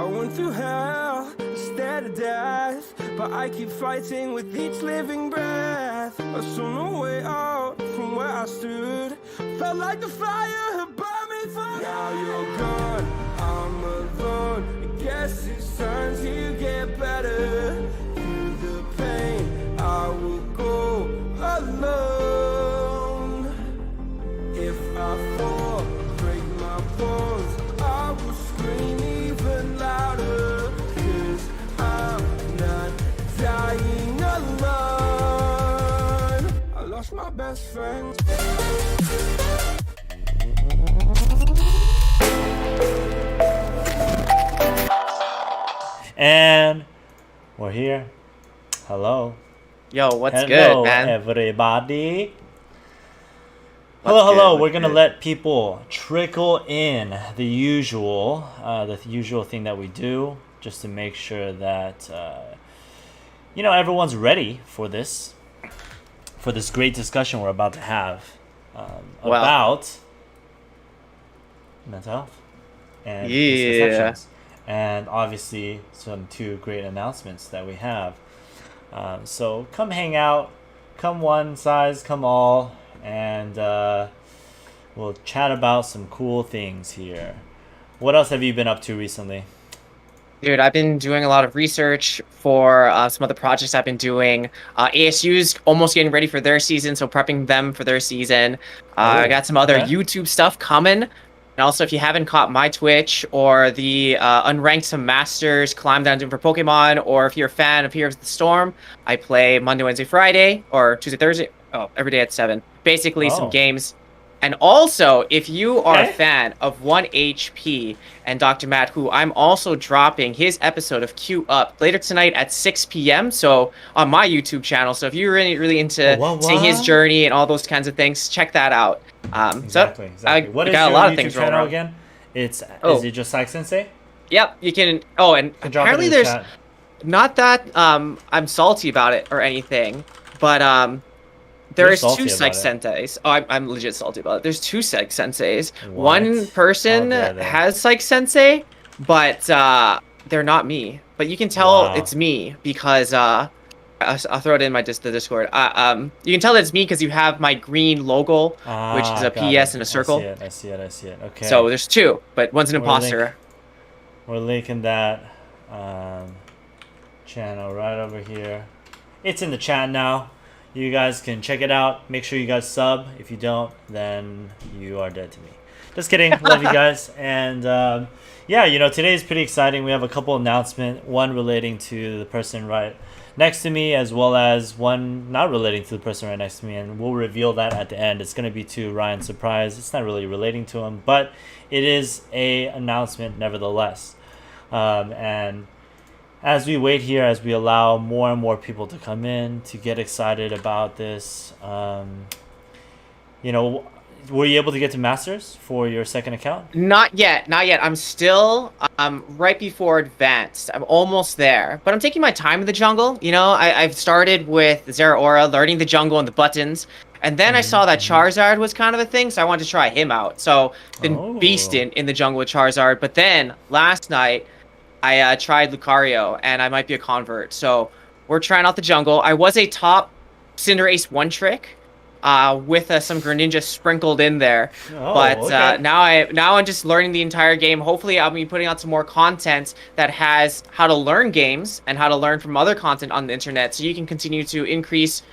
Going through hell instead of death, but I keep fighting with each living breath. I saw no way out from where I stood. Felt like the fire had burned me through. Now you're gone, I'm alone. I guess it's time to get better. Through the pain, I will go alone. If I fall, break my bones, I will scream even louder. 'Cause I'm not dying alone. I lost my best friend. And we're here. Hello. Yo, what's Hello, good, man? everybody. What's Hello. good, We're what's gonna good? let people trickle in the usual thing that we do, just to make sure that everyone's ready for this great discussion we're about to have Well. about mental health and Yeah. misconceptions, and obviously some two great announcements that we have. So come hang out, come one size, come all, and we'll chat about some cool things here. What else have you been up to recently? Dude, I've been doing a lot of research for some other projects I've been doing. ASU's almost getting ready for their season, so prepping them for their season. I got some other okay. YouTube stuff coming. And also, if you haven't caught my Twitch or the Unranked Some Masters climb that I'm doing for Pokemon, or if you're a fan of Heroes of the Storm, I play Monday, Wednesday, Friday, or Tuesday, Thursday. Oh, every day at 7. Basically, some games. And also, if you are a fan of 1HP and Dr. Matt, who I'm also dropping his episode of Q Up later tonight at 6 p.m. So on my YouTube channel. So if you're really into seeing his journey and all those kinds of things, check that out. Exactly. What is got your a lot of YouTube things channel again? Is it just Psych Sensei? Yep, you can. Oh, and apparently there's not that I'm salty about it or anything, but there's two Psych Senseis. Oh, I'm legit salty about it. There's two Psych Senseis. What? One person has Psych Sensei, but they're not me. But you can tell it's me because I'll throw it in the Discord. You can tell that it's me because you have my green logo, which is a PS and a circle. I see it. Okay. So there's two, but one's an imposter. We're linking that channel right over here. It's in the chat now. You guys can check it out. Make sure you guys sub. If you don't, then you are dead to me. Just kidding. Love you guys. And today is pretty exciting. We have a couple announcements. One relating to the person right next to me, as well as one not relating to the person right next to me. And we'll reveal that at the end. It's going to be to Ryan's surprise. It's not really relating to him, but it is a announcement nevertheless. And as we wait here, as we allow more and more people to come in to get excited about this, were you able to get to Masters for your second account? Not yet. I'm still right before Advanced. I'm almost there, but I'm taking my time in the jungle. I've started with Zeraora, learning the jungle and the buttons, and then I saw that Charizard was kind of a thing, so I wanted to try him out. So been beasting in the jungle with Charizard, but then last night I tried Lucario, and I might be a convert. So we're trying out the jungle. I was a top Cinderace one-trick with some Greninja sprinkled in there. Now I'm just learning the entire game. Hopefully I'll be putting out some more content that has how to learn games and how to learn from other content on the internet, so you can continue to increase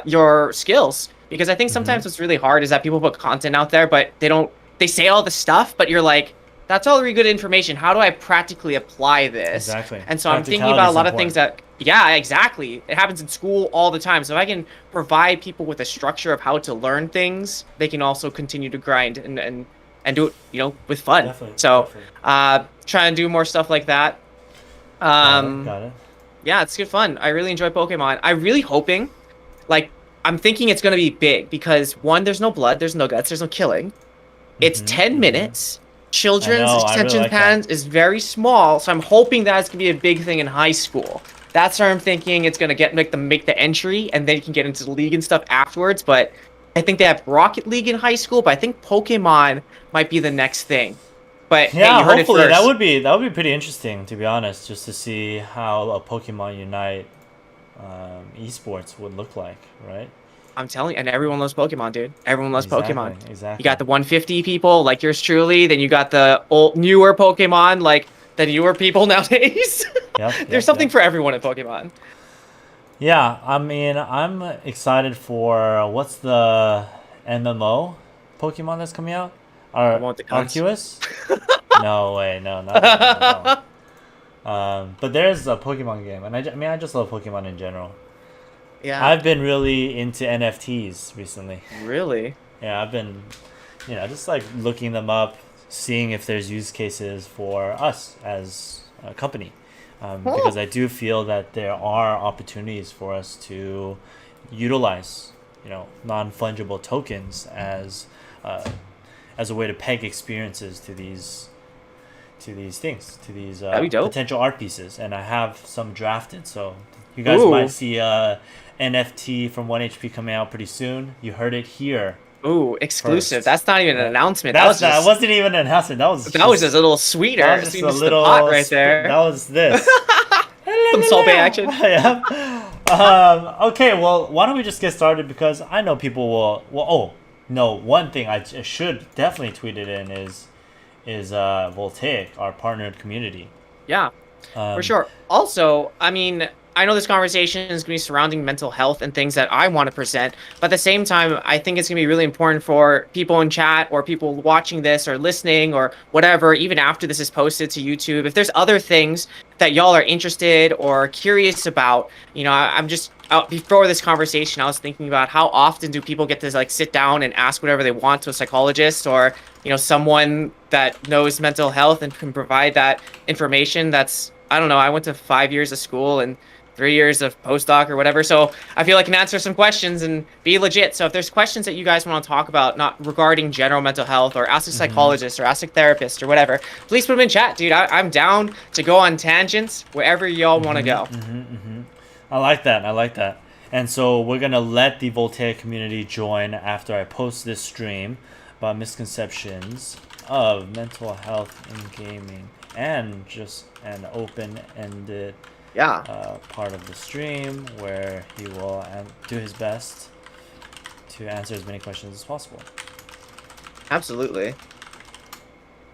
your skills. Because I think sometimes what's really hard is that people put content out there, but they say all the stuff, but you're like, that's all really good information. How do I practically apply this? Exactly. And so I'm thinking about a lot of things that, exactly. It happens in school all the time. So if I can provide people with a structure of how to learn things, they can also continue to grind and do it, with fun. Definitely. Trying to do more stuff like that. Got it. Yeah, it's good fun. I really enjoy Pokemon. I'm really hoping, I'm thinking it's going to be big because, one, there's no blood, there's no guts, there's no killing. It's 10 minutes. Children's attention span is very small, so I'm hoping that's gonna be a big thing in high school. That's where I'm thinking it's gonna make the entry, and then you can get into the league and stuff afterwards. But I think they have Rocket League in high school, but I think Pokemon might be the next thing. But hey, Yeah, you heard it hopefully first. that would be pretty interesting, to be honest, just to see how a Pokemon Unite esports would look like, right? I'm telling you, and everyone loves Pokemon, dude. Everyone loves Exactly, Pokemon. You exactly. got the 150 people like yours truly, then you got the old newer Pokemon like the newer people nowadays. Yep, There's yep, something yep. for everyone in Pokemon. Yeah, I mean, I'm excited for what's the MMO Pokemon that's coming out? The Ar one with the guns. Arceus? No way, no, not that one, not that one. But there's a Pokemon game, and I mean, I just love Pokemon in general. Yeah, I've been really into NFTs recently. really. Yeah, I've been, just like looking them up, seeing if there's use cases for us as a company. Because I do feel that there are opportunities for us to utilize, non-fungible tokens as a way to peg experiences to these things, to these That'd be dope. potential art pieces, and I have some drafted. So you guys Ooh, might see a NFT from 1HP coming out pretty soon. You heard it here ooh, exclusive. first. That's not even an Yeah. announcement. That wasn't even an announcement. That was just a little sweeter. that was just a Sweetness to the pot little. right That there. was this. Some Salt Bay action. Yeah. Okay, well, why don't we just get started, because I know people will. Well, oh no, one thing I should definitely tweet it in is Voltaic, our partnered community. Yeah. For Um, sure. Also, I mean, I know this conversation is going to be surrounding mental health and things that I want to present, but at the same time, I think it's going to be really important for people in chat or people watching this or listening or whatever, even after this is posted to YouTube. If there's other things that y'all are interested or curious about, I'm just before this conversation, I was thinking about how often do people get to like sit down and ask whatever they want to a psychologist or someone that knows mental health and can provide that information. That's, I don't know, I went to 5 years of school and 3 years of postdoc or whatever, so I feel I can answer some questions and be legit. So if there's questions that you guys want to talk about, not regarding general mental health, or ask a psychologist or ask a therapist or whatever, please put them in chat, dude. I'm down to go on tangents wherever y'all want to go. I like that. I like that. And so we're gonna let the Voltaire community join after I post this stream about misconceptions of mental health in gaming, and just an open-ended Yeah, part of the stream where he will do his best to answer as many questions as possible. absolutely.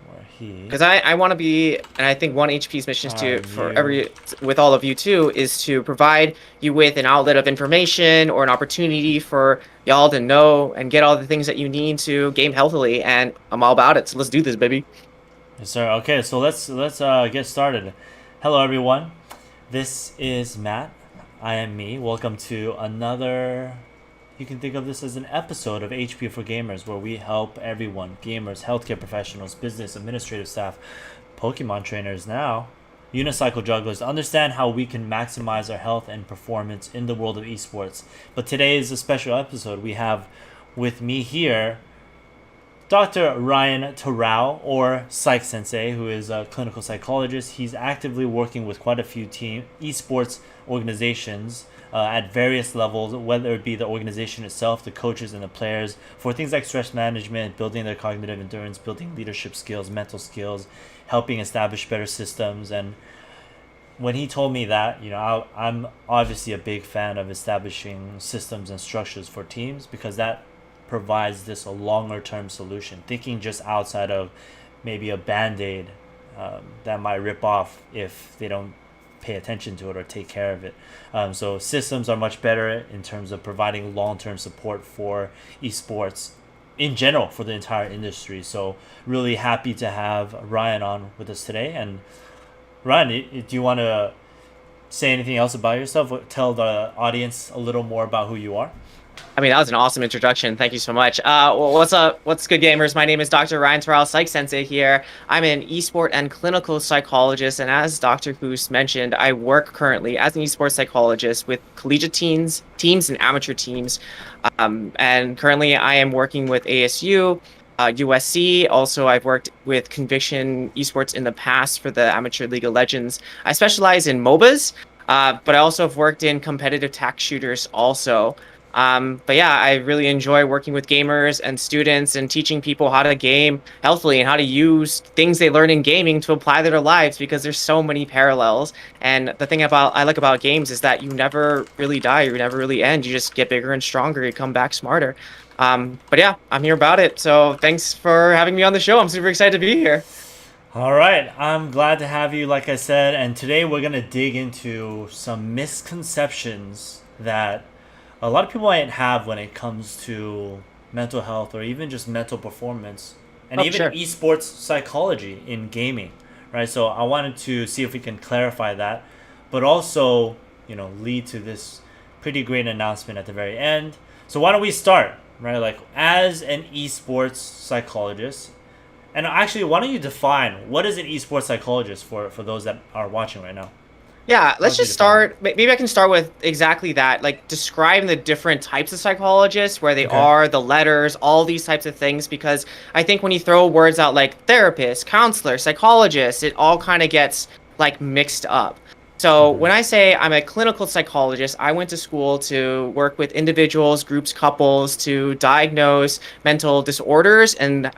Where he Because I want to be, and I think 1HP's mission is with all of you too, is to provide you with an outlet of information or an opportunity for y'all to know and get all the things that you need to game healthily. And I'm all about it. So let's do this, baby. Yes, sir. Okay, so let's get started. Hello, everyone. This is Matt. I am me. Welcome to another. You can think of this as an episode of HP for Gamers, where we help everyone: gamers, healthcare professionals, business, administrative staff, Pokemon trainers, now unicycle jugglers, understand how we can maximize our health and performance in the world of esports. But today is a special episode. We have with me here Dr. Ryan Terrell, or Psych Sensei, who is a clinical psychologist. He's actively working with quite a few esports organizations at various levels, whether it be the organization itself, the coaches and the players, for things like stress management, building their cognitive endurance, building leadership skills, mental skills, helping establish better systems. And when he told me that, I'm obviously a big fan of establishing systems and structures for teams, because that provides this a longer term solution, thinking just outside of maybe a band-aid that might rip off if they don't pay attention to it or take care of it. So systems are much better in terms of providing long-term support for esports in general, for the entire industry. So really happy to have Ryan on with us today. And Ryan, do you want to say anything else about yourself? Tell the audience a little more about who you are. I mean, that was an awesome introduction. Thank you so much. Well, what's up? What's good, gamers? My name is Dr. Ryan Terrell, Psych Sensei here. I'm an esport and clinical psychologist, and as Dr. Hoos mentioned, I work currently as an esports psychologist with collegiate teams, and amateur teams. And currently, I am working with ASU, USC. Also, I've worked with Conviction Esports in the past for the Amateur League of Legends. I specialize in MOBAs, but I also have worked in competitive tac shooters also. But yeah, I really enjoy working with gamers and students and teaching people how to game healthily and how to use things they learn in gaming to apply to their lives, because there's so many parallels. And the thing I like about games is that you never really die, you never really end. You just get bigger and stronger, you come back smarter. But yeah, I'm here about it. So thanks for having me on the show. I'm super excited to be here. All right, I'm glad to have you, like I said, and today we're going to dig into some misconceptions that a lot of people might have when it comes to mental health or even just mental performance and even Sure. esports psychology in gaming, right? So I wanted to see if we can clarify that, but also, lead to this pretty great announcement at the very end. So why don't we start, right? Like, as an esports psychologist, and actually, why don't you define what is an esports psychologist for those that are watching right now? Yeah, Why let's don't you just define start. Maybe I can start with exactly that, like describing the different types of psychologists, where they it? Okay. are, the letters, all these types of things, because I think when you throw words out like therapist, counselor, psychologist, it all kind of gets like mixed up. So Mm-hmm. when I say I'm a clinical psychologist, I went to school to work with individuals, groups, couples to diagnose mental disorders and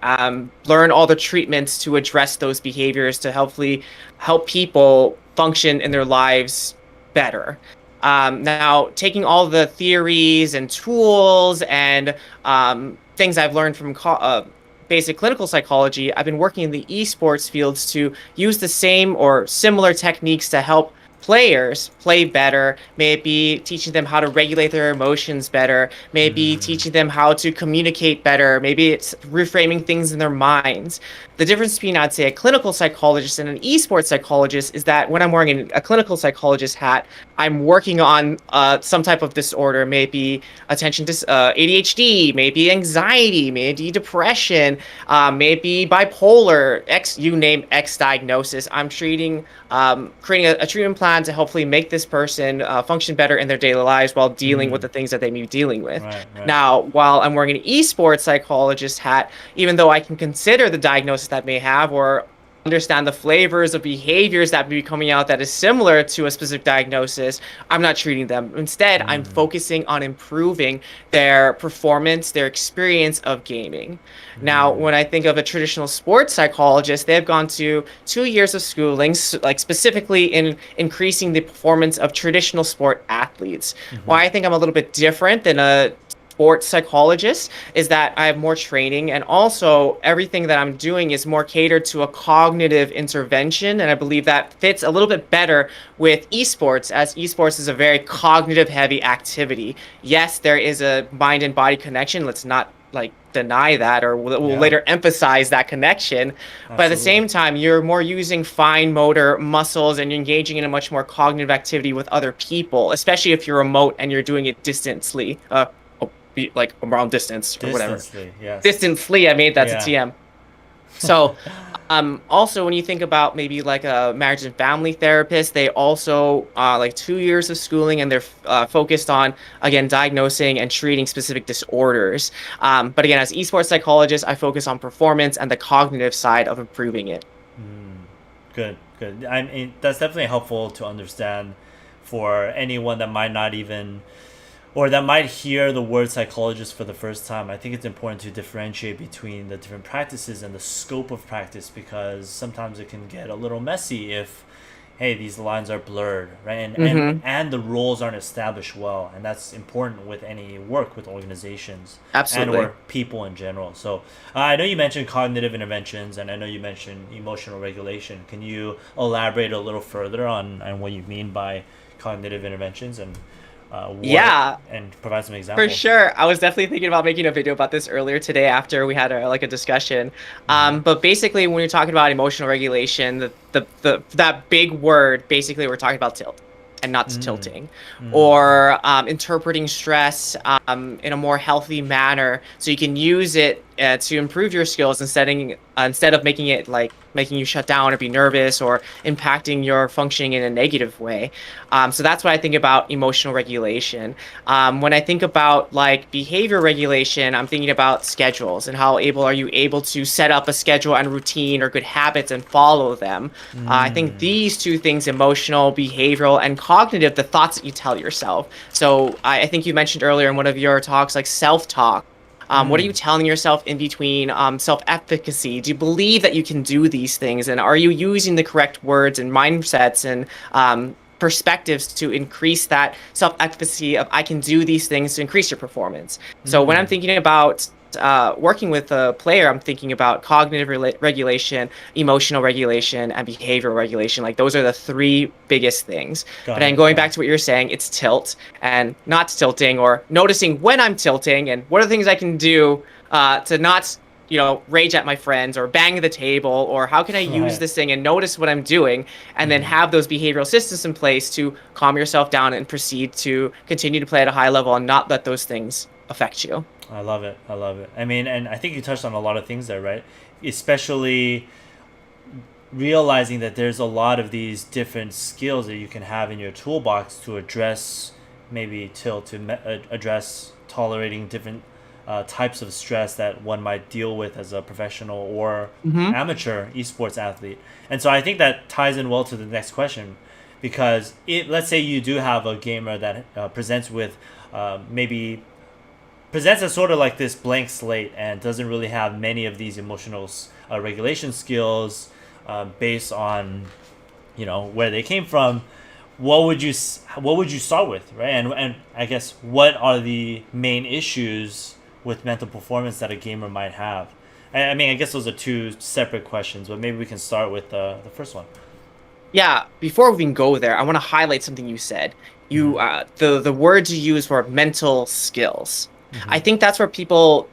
learn all the treatments to address those behaviors to hopefully help people function in their lives better. Now, taking all the theories and tools and things I've learned from basic clinical psychology, I've been working in the esports fields to use the same or similar techniques to help players play better, maybe teaching them how to regulate their emotions better, maybe Mm, teaching them how to communicate better, maybe it's reframing things in their minds. The difference between, I'd say, a clinical psychologist and an esports psychologist is that when I'm wearing a clinical psychologist hat, I'm working on some type of disorder, maybe ADHD, maybe anxiety, maybe depression, maybe bipolar, you name X diagnosis. I'm creating a treatment plan to hopefully make this person function better in their daily lives while dealing with mm, the things that they may be dealing with. right, right. Now, while I'm wearing an esports psychologist hat, even though I can consider the diagnosis that may have or understand the flavors of behaviors that may be coming out that is similar to a specific diagnosis, I'm not treating them. Instead, I'm Mm, focusing on improving their performance, their experience of gaming. Now, mm, when I think of a traditional sports psychologist, they've gone to 2 years of schooling, like specifically in increasing the performance of traditional sport athletes. mm-hmm, Why I think I'm a little bit different than a sports psychologist is that I have more training, and also everything that I'm doing is more catered to a cognitive intervention, and I believe that fits a little bit better with esports, as esports is a very cognitive heavy activity. Yes, there is a mind and body connection. Let's not like deny that, or we'll yeah, later emphasize that connection, but at the absolutely. same time you're more using fine motor muscles and you're engaging in a much more cognitive activity with other people, especially if you're remote and you're doing it distantly, like around distance or whatever. Distantly, yes. Distantly, I made that to Yeah. TM. So, also when you think about maybe like a marriage and family therapist, they also like 2 years of schooling, and they're focused on again diagnosing and treating specific disorders. But again, as esports psychologist, I focus on performance and the cognitive side of improving it. Mm, good, good. I mean, that's definitely helpful to understand for anyone that might not even, or that might hear the word psychologist for the first time. I think it's important to differentiate between the different practices and the scope of practice, because sometimes it can get a little messy if, hey, these lines are blurred, right? Mm-hmm. And the roles aren't established well, and that's important with any work with organizations and Absolutely. or people in general. So I know you mentioned cognitive interventions, and I know you mentioned emotional regulation. Can you elaborate a little further on what you mean by cognitive interventions and Yeah, and provide some for examples? sure. I was definitely thinking about making a video about this earlier today after we had a discussion. Mm-hmm. But basically, when you're talking about emotional regulation, the that big word, basically, we're talking about tilt and not Mm, tilting, mm, or interpreting stress in a more healthy manner, so you can use it to improve your skills instead of making it like making you shut down or be nervous or impacting your functioning in a negative way. So that's what I think about emotional regulation. When I think about like behavior regulation, I'm thinking about schedules and how able are you able to set up a schedule and routine or good habits and follow them. I think these two things, emotional, behavioral, and cognitive, the thoughts that you tell yourself. So I think you mentioned earlier in one of your talks, like self-talk. What are you telling yourself in between? Self-efficacy. Do you believe that you can do these things? And are you using the correct words and mindsets and perspectives to increase that self-efficacy of I can do these things to increase your performance? So when I'm thinking about working with a player, I'm thinking about cognitive regulation, emotional regulation, and behavioral regulation. Like those are the three biggest things. But then going back to what you're saying, it's tilt and not tilting, or noticing when I'm tilting and what are the things I can do to not, rage at my friends or bang the table, or how can I use this thing and notice what I'm doing, and then have those behavioral systems in place to calm yourself down and proceed to continue to play at a high level and not let those things affect you. I love it. I love it. I mean, and I think you touched on a lot of things there, right? Especially realizing that there's a lot of these different skills that you can have in your toolbox to address maybe to address tolerating different types of stress that one might deal with as a professional or amateur esports athlete. And so I think that ties in well to the next question, because let's say you do have a gamer that presents as sort of like this blank slate and doesn't really have many of these emotional regulation skills based on where they came from. What would you start with, right? And I guess what are the main issues with mental performance that a gamer might have? I mean, I guess those are two separate questions, but maybe we can start with the first one. Yeah, before we can go there, I want to highlight something you said. The words you use were mental skills. I think that's where people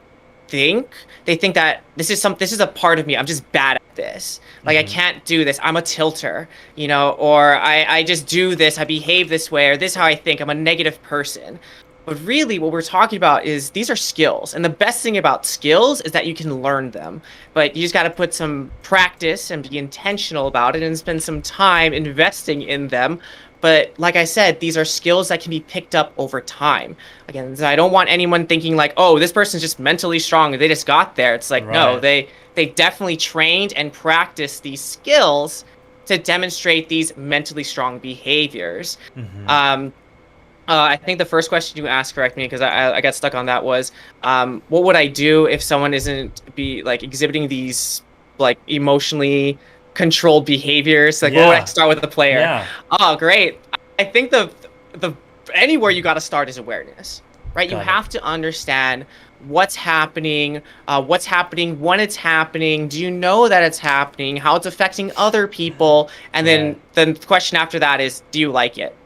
think that this is a part of me. I'm just bad at this. Like I can't do this. I'm a tilter, or I just do this. I behave this way, or this is how I think. I'm a negative person. But really what we're talking about is these are skills. And the best thing about skills is that you can learn them. But you just got to put some practice and be intentional about it and spend some time investing in them. But like I said, these are skills that can be picked up over time. Again, I don't want anyone thinking like, oh, this person's just mentally strong and they just got there. It's like, no, they definitely trained and practiced these skills to demonstrate these mentally strong behaviors. I think the first question you asked, correct me, because I got stuck on that, was what would I do if someone isn't exhibiting these like emotionally controlled behaviors? Like what would I start with the player? Yeah. Oh, great. I think the anywhere you got to start is awareness, right? You have to understand what's happening, when it's happening. Do you know that it's happening? How it's affecting other people? And then the question after that is, do you like it?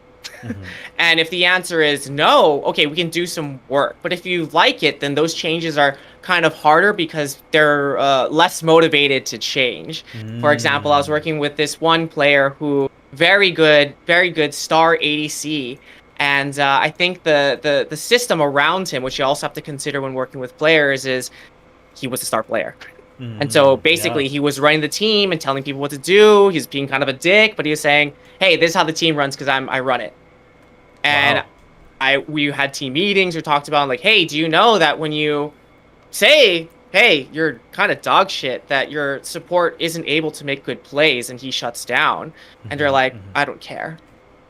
And if the answer is no, okay, we can do some work. But if you like it, then those changes are kind of harder because they're less motivated to change. For example, I was working with this one player who very good star ADC. And I think the system around him, which you also have to consider when working with players, is he was a star player. And so basically he was running the team and telling people what to do. He's being kind of a dick, but he was saying, hey, this is how the team runs because I run it. And we had team meetings. We talked about like, hey, do you know that when you say, hey, you're kind of dog shit, that your support isn't able to make good plays, and he shuts down. And they're like, I don't care.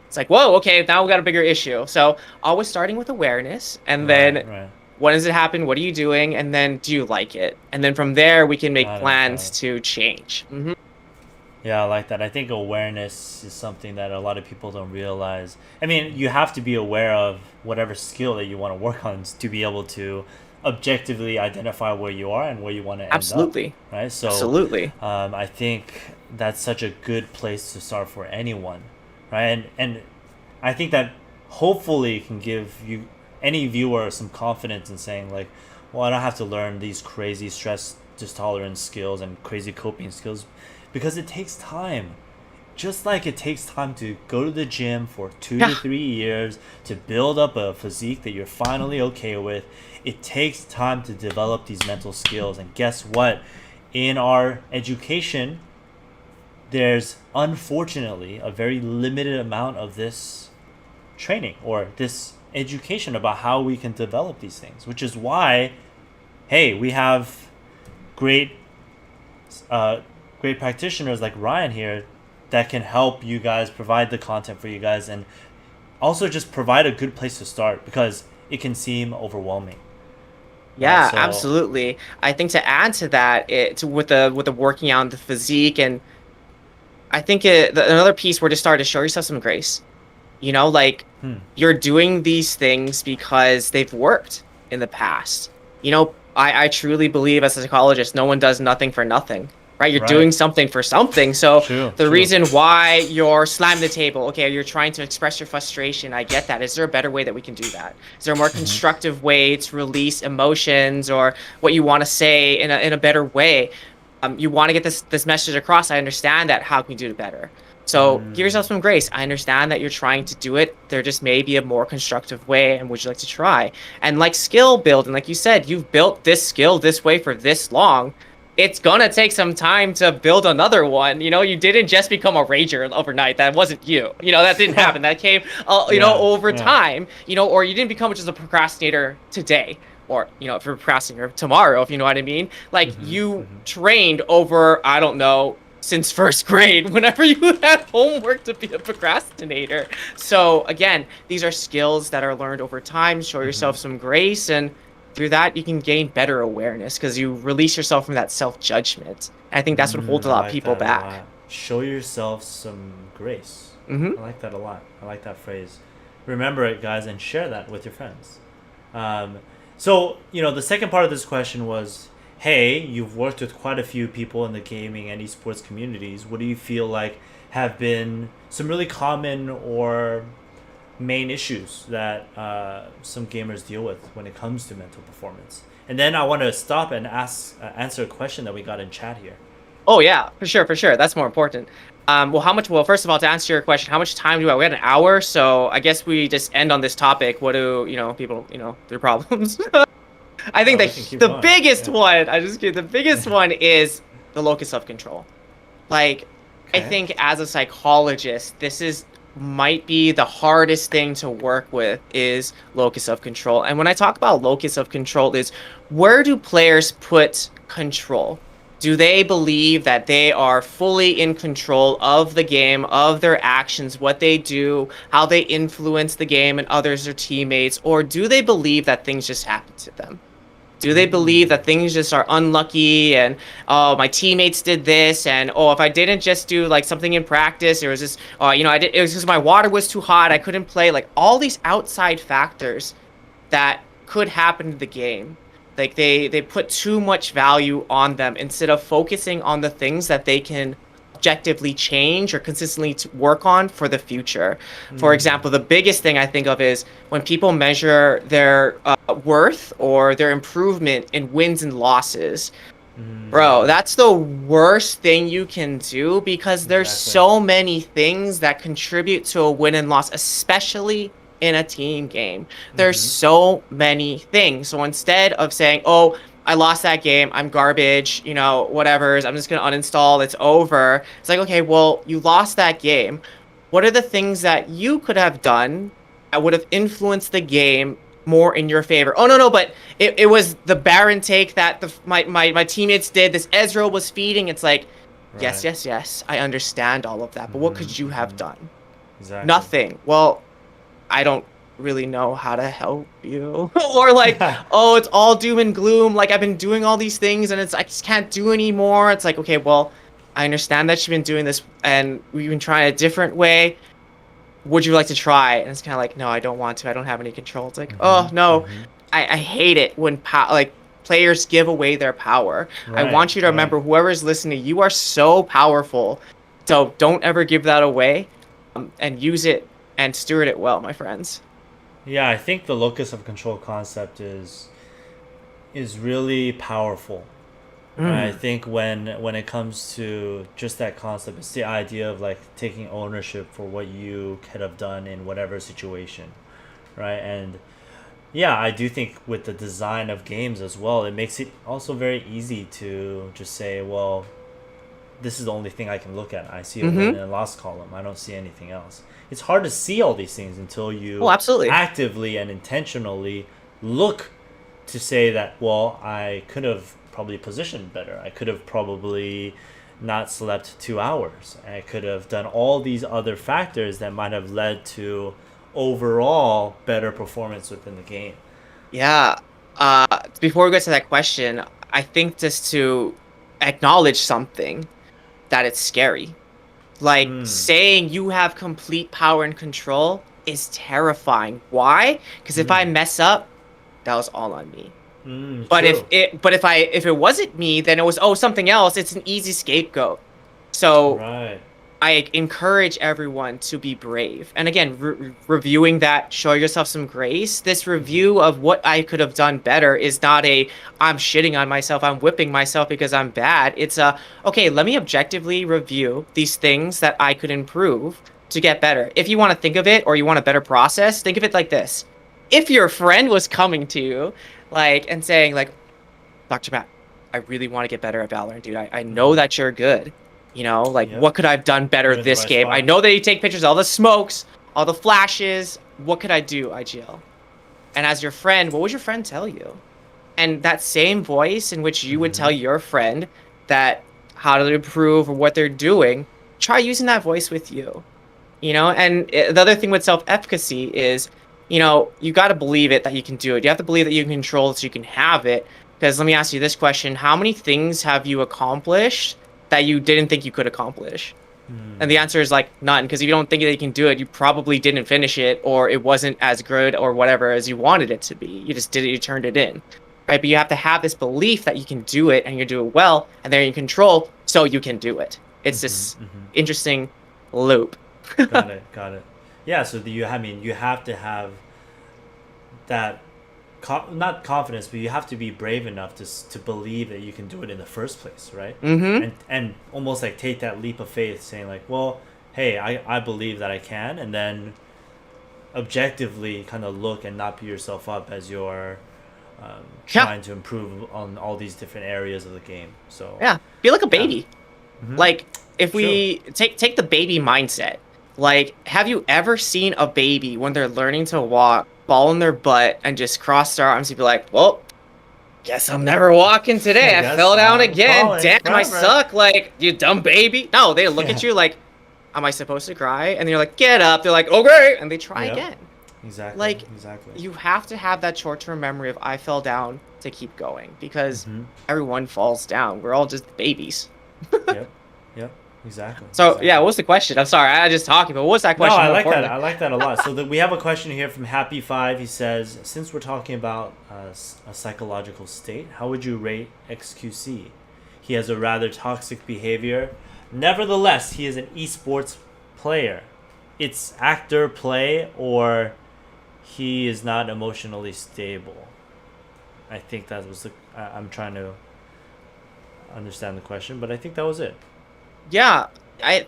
It's like, whoa, okay, now we got a bigger issue. So always starting with awareness, and then when does it happen? What are you doing? And then do you like it? And then from there, we can make plans to change. Yeah, I like that. I think awareness is something that a lot of people don't realize. I mean, you have to be aware of whatever skill that you want to work on to be able to objectively identify where you are and where you want to end up. Right? So, absolutely. I think that's such a good place to start for anyone, right? And I think that hopefully can give you any viewer some confidence in saying like, well, I don't have to learn these crazy stress tolerance skills and crazy coping skills, because it takes time. Just like it takes time to go to the gym for 2 to 3 years to build up a physique that you're finally okay with, it takes time to develop these mental skills. And guess what? In our education, there's unfortunately a very limited amount of this training or this education about how we can develop these things, which is why, hey, we have great great practitioners like Ryan here that can help you guys, provide the content for you guys, and also just provide a good place to start, because it can seem overwhelming. Yeah, So absolutely. I think to add to that, with the working out and the physique, and I think another piece where to start is show yourself some grace. You know, like you're doing these things because they've worked in the past. You know, I truly believe as a psychologist, no one does nothing for nothing, right? You're doing Right. something for something. So True, the true. reason why you're slamming the table, okay, you're trying to express your frustration. I get that. Is there a better way that we can do that? Is there a more constructive way to release emotions or what you want to say in a better way? You want to get this message across. I understand that. How can we do it better? So give yourself some grace. I understand that you're trying to do it. There just may be a more constructive way, and would you like to try? And like skill building, like you said, you've built this skill this way for this long. It's gonna take some time to build another one. You know, you didn't just become a rager overnight. That wasn't you. You know, that didn't happen. That came, over time. You know, or you didn't become just a procrastinator today, or if you're a procrastinator tomorrow. If you know what I mean. Like you trained over, I don't know, since first grade, whenever you had homework to be a procrastinator. So again, these are skills that are learned over time. Show yourself some grace, and through that you can gain better awareness because you release yourself from that self-judgment. I think that's what holds a lot of people back. Show yourself some grace. I like that a lot. I like that phrase. Remember it, guys, and share that with your friends. So the second part of this question was, hey, you've worked with quite a few people in the gaming and esports communities. What do you feel like have been some really common or main issues that some gamers deal with when it comes to mental performance? And then I want to stop and answer a question that we got in chat here. Oh yeah, for sure. That's more important. Well, first of all, to answer your question, how much time do I? We had an hour, so I guess we just end on this topic. What do people their problems? I think the biggest one. The biggest one is the locus of control. Like, okay. I think as a psychologist, this might be the hardest thing to work with is locus of control. And when I talk about locus of control, is where do players put control? Do they believe that they are fully in control of the game, of their actions, what they do, how they influence the game and others, their teammates, or do they believe that things just happen to them? Do they believe that things just are unlucky and, oh, my teammates did this, and, oh, if I didn't just do like something in practice, it was just, it was because my water was too hot, I couldn't play, like all these outside factors that could happen to the game. Like they put too much value on them instead of focusing on the things that they can objectively change or consistently work on for the future. For example, the biggest thing I think of is when people measure their worth or their improvement in wins and losses. Bro, that's the worst thing you can do because there's so many things that contribute to a win and loss, especially in a team game. There's so many things. So instead of saying, oh, I lost that game, I'm garbage, whatever, I'm just going to uninstall, it's over. It's like, okay, well, you lost that game. What are the things that you could have done that would have influenced the game more in your favor? Oh, no, but it was the Baron take that my teammates did. This Ezra was feeding. It's like, yes, I understand all of that. But what could you have done? Exactly. Nothing. Well, I don't really know how to help you. Or like, oh, it's all doom and gloom. Like, I've been doing all these things and I just can't do anymore. It's like, okay, well, I understand that you've been doing this and we've been trying a different way. Would you like to try? And it's kind of like, no, I don't want to. I don't have any control. It's like, oh, no. I hate it when players give away their power. I want you to remember, whoever's listening, you are so powerful. So don't ever give that away, and use it and steward it well, my friends. Yeah, I think the locus of control concept is really powerful. I think when it comes to just that concept, it's the idea of like taking ownership for what you could have done in whatever situation, right? And yeah, I do think with the design of games as well, it makes it also very easy to just say, well, this is the only thing I can look at. I see a win and a loss column. I don't see anything else. It's hard to see all these things until you absolutely actively and intentionally look to say that, well, I could have probably positioned better. I could have probably not slept 2 hours. I could have done all these other factors that might have led to overall better performance within the game. Yeah. Before we get to that question, I think just to acknowledge something, that it's scary. Like, saying you have complete power and control is terrifying. Why? Because if I mess up, that was all on me. But True. if it wasn't me, then it was something else. It's an easy scapegoat. So Right. I encourage everyone to be brave. And again, reviewing that, show yourself some grace. This review of what I could have done better is not I'm shitting on myself, I'm whipping myself because I'm bad. It's okay, let me objectively review these things that I could improve to get better. If you want to think of it, or you want a better process, think of it like this. If your friend was coming to you, and saying, Dr. Matt, I really want to get better at Valorant, dude. I know that you're good. What could I have done better You're in the this right game? spot. I know that you take pictures of all the smokes, all the flashes. What could I do, IGL? And as your friend, what would your friend tell you? And that same voice in which you would tell your friend that how to improve or what they're doing, try using that voice with you. And the other thing with self-efficacy is, you got to believe it that you can do it. You have to believe that you can control it so you can have it. Because let me ask you this question. How many things have you accomplished that you didn't think you could accomplish? And the answer is none, because if you don't think that you can do it, you probably didn't finish it, or it wasn't as good or whatever as you wanted it to be. You just did it, you turned it in. Right? But you have to have this belief that you can do it and you do it well, and they're in control, so you can do it. It's this interesting loop. Got it. Yeah, so you have to have that not confidence, but you have to be brave enough to believe that you can do it in the first place, right? And almost take that leap of faith, saying well, hey, I believe that I can, and then objectively kind of look and not beat yourself up as you're trying to improve on all these different areas of the game. So yeah, be like a baby. If we take the baby mindset, have you ever seen a baby when they're learning to walk fall on their butt and just cross their arms and be like, well, guess I'm never walking today. I fell down again. Falling. Damn, I Right. suck. You dumb baby. No, they look at you am I supposed to cry? And you're like, get up. They're like, okay. And they try again. Exactly. You have to have that short-term memory of I fell down to keep going, because everyone falls down. We're all just babies. Yep. Exactly. So yeah, what's the question? I'm sorry, I just talking, but what's that question? No, I more like that. importantly? I like that a lot. So we have a question here from Happy5. He says, since we're talking about a psychological state, how would you rate XQC? He has a rather toxic behavior. Nevertheless, he is an esports player. It's actor play, or he is not emotionally stable. I think that was I'm trying to understand the question, but I think that was it. Yeah, I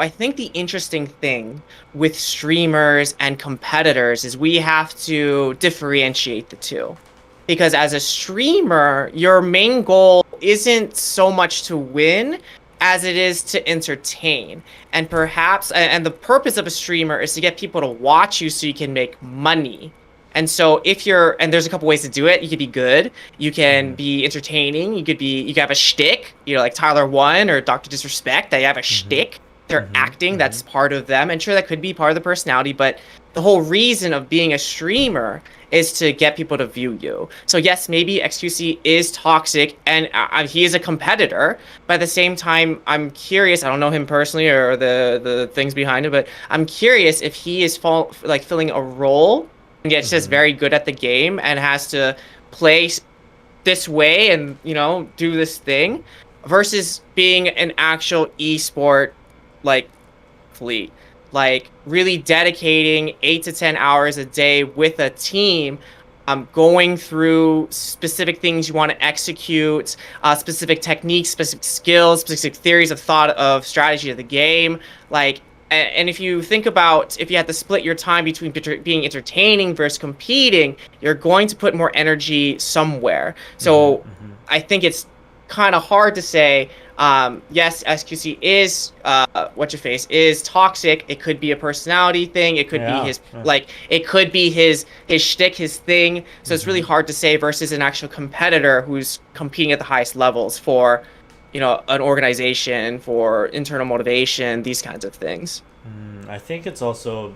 think the interesting thing with streamers and competitors is we have to differentiate the two. Because as a streamer, your main goal isn't so much to win as it is to entertain. And the purpose of a streamer is to get people to watch you so you can make money. And so and there's a couple ways to do it. You could be good, you can be entertaining, you could have a shtick, like Tyler One or Dr. Disrespect, they have a shtick. They're acting, that's part of them. And sure, that could be part of the personality, but the whole reason of being a streamer is to get people to view you. So yes, maybe XQC is toxic and he is a competitor, but at the same time, I'm curious, I don't know him personally or the things behind it, but I'm curious if he is filling a role and gets just very good at the game and has to play this way and do this thing, versus being an actual esport fleet, really dedicating 8 to 10 hours a day with a team, going through specific things you want to execute, specific techniques, specific skills, specific theories of thought of strategy of the game, and if you think about, if you had to split your time between being entertaining versus competing, you're going to put more energy somewhere. So I think it's kind of hard to say. Yes, SQC is is toxic. It could be a personality thing. It could be Yeah, his yeah. it could be his shtick, his thing. So it's really hard to say versus an actual competitor who's competing at the highest levels for, an organization, for internal motivation, these kinds of things. I think it's also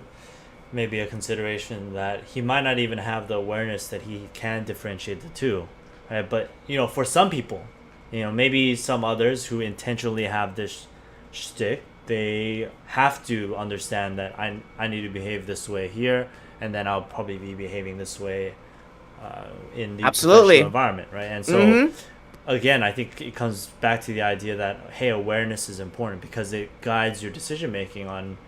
maybe a consideration that he might not even have the awareness that he can differentiate the two, right? But for some people, maybe some others who intentionally have this shtick, they have to understand that I need to behave this way here, and then I'll probably be behaving this way in the Absolutely. professional environment, right? And so again, I think it comes back to the idea that, hey, awareness is important because it guides your decision making on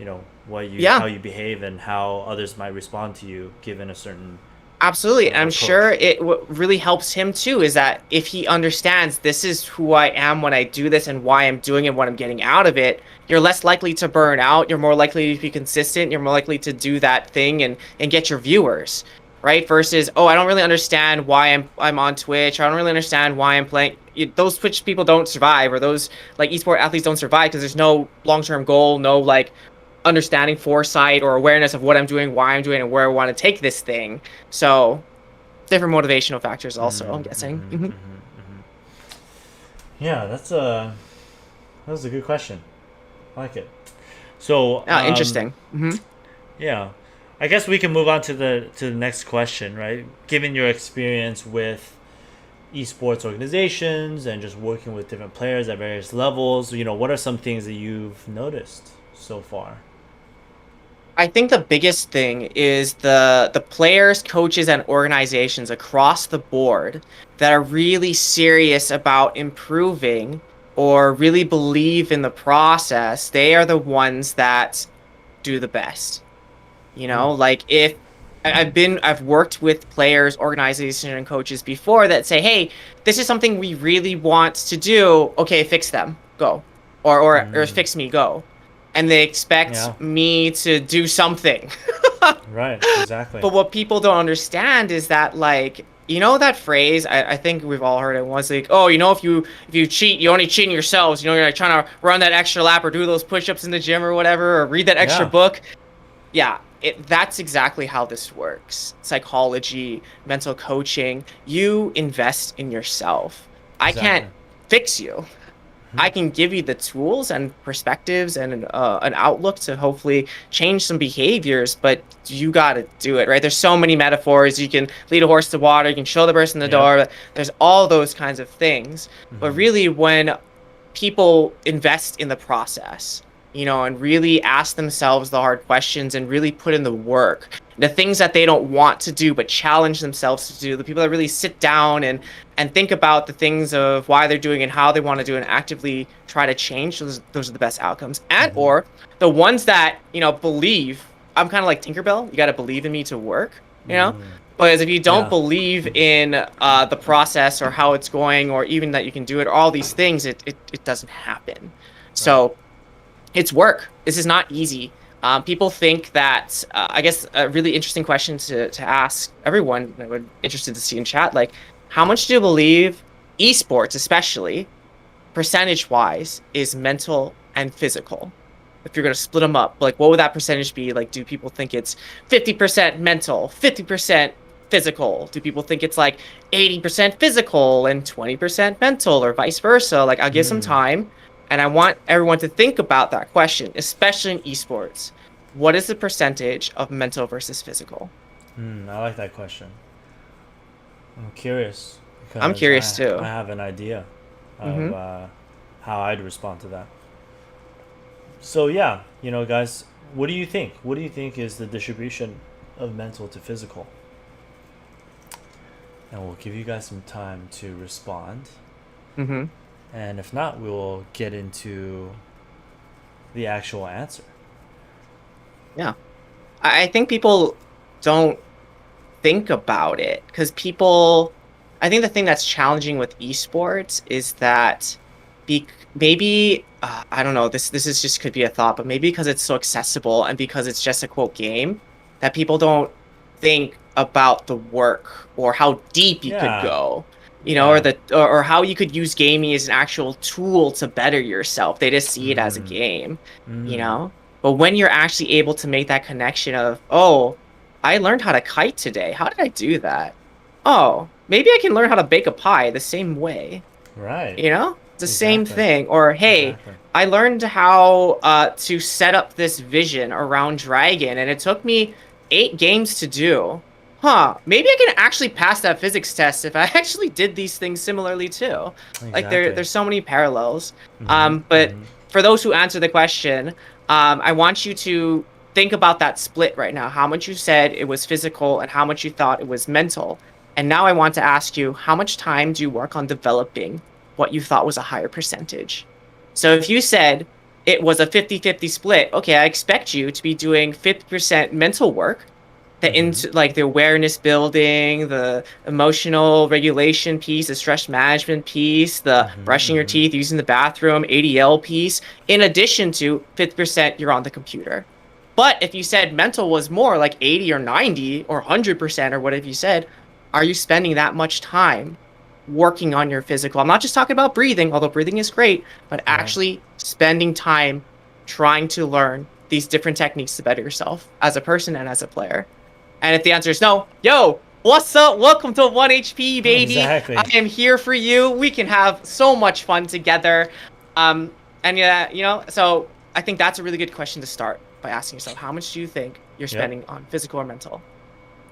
how you behave and how others might respond to you given a certain Absolutely. And I'm approach. sure what really helps him too is that if he understands this is who I am when I do this and why I'm doing it, what I'm getting out of it, you're less likely to burn out. You're more likely to be consistent. You're more likely to do that thing and get your viewers, right? Versus, oh, I don't really understand why I'm on Twitch. I don't really understand why I'm playing. Those Twitch people don't survive, or those like esport athletes don't survive because there's no long-term goal, no like understanding, foresight, or awareness of what I'm doing, why I'm doing, and where I want to take this thing. So different motivational factors also, I'm guessing. Yeah, that was a good question. I like it. So Interesting. Yeah, I guess we can move on to the next question, right? Given your experience with esports organizations and just working with different players at various levels, what are some things that you've noticed so far? I think the biggest thing is the players, coaches, and organizations across the board that are really serious about improving or really believe in the process. They are the ones that do the best. Like if I've worked with players, organizations, and coaches before that say, "Hey, this is something we really want to do. Okay, fix them, go, or fix me, go." And they expect me to do something. Right, exactly. But what people don't understand is that, like, that phrase, I think we've all heard it once, like, oh, if you cheat, you're only cheating yourselves. You're like trying to run that extra lap or do those push-ups in the gym or whatever, or read that extra book. Yeah, that's exactly how this works. Psychology, mental coaching, you invest in yourself. I can't fix you. I can give you the tools and perspectives and an outlook to hopefully change some behaviors, but you got to do it, right? There's so many metaphors. You can lead a horse to water. You can show the person the door. There's all those kinds of things. But really, when people invest in the process, and really ask themselves the hard questions and really put in the work, the things that they don't want to do but challenge themselves to do, the people that really sit down and think about the things of why they're doing and how they want to do and actively try to change, those are the best outcomes. And or the ones that believe. I'm kind of like Tinkerbell. You got to believe in me to work, But if you don't believe in the process or how it's going, or even that you can do it, or all these things, it doesn't happen. So it's work. This is not easy. People think that, I guess a really interesting question to ask everyone that would interested to see in chat, like, how much do you believe esports, especially percentage-wise, is mental and physical? If you're going to split them up, like, what would that percentage be? Like, do people think it's 50% mental, 50% physical? Do people think it's like 80% physical and 20% mental, or vice versa? Like, I'll give some time. And I want everyone to think about that question, especially in esports. What is the percentage of mental versus physical? I like that question. I'm curious. I'm curious too. I have an idea of how I'd respond to that. So yeah, guys, what do you think? What do you think is the distribution of mental to physical? And we'll give you guys some time to respond. And if not, we will get into the actual answer. Yeah. I think people don't think about it because I think the thing that's challenging with esports is that maybe, I don't know, this is just could be a thought, but maybe because it's so accessible and because it's just a quote game, that people don't think about the work or how deep you could go. you know, or Yeah. or how you could use gaming as an actual tool to better yourself. They just see it as a game, you Mm. know. But when you're actually able to make that connection of, oh, I learned how to kite today. How did I do that? Oh, maybe I can learn how to bake a pie the same way. Right. You know, it's the same Exactly. thing. Or hey, Exactly. I learned how to set up this vision around Dragon, and it took me 8 games to do. Huh, maybe I can actually pass that physics test if I actually did these things similarly too. Like Exactly. there's so many parallels. Mm-hmm. But Mm-hmm. for those who answer the question, I want you to think about that split right now. How much you said it was physical and how much you thought it was mental. And now I want to ask you, how much time do you work on developing what you thought was a higher percentage? So if you said it was a 50-50 split, okay, I expect you to be doing 50% mental work, the Mm-hmm. into like the awareness building, the emotional regulation piece, the stress management piece, the Mm-hmm. brushing your Mm-hmm. teeth, using the bathroom, ADL piece, in addition to 50% you're on the computer. But if you said mental was more like 80 or 90 or 100% or whatever you said, are you spending that much time working on your physical? I'm not just talking about breathing, although breathing is great, but Yeah. actually spending time trying to learn these different techniques to better yourself as a person and as a player. And if the answer is no, yo, what's up? Welcome to 1 HP, baby. I Exactly. am here for you. We can have so much fun together. And yeah, you know, so I think that's a really good question to start by asking yourself, how much do you think you're Yep. spending on physical or mental?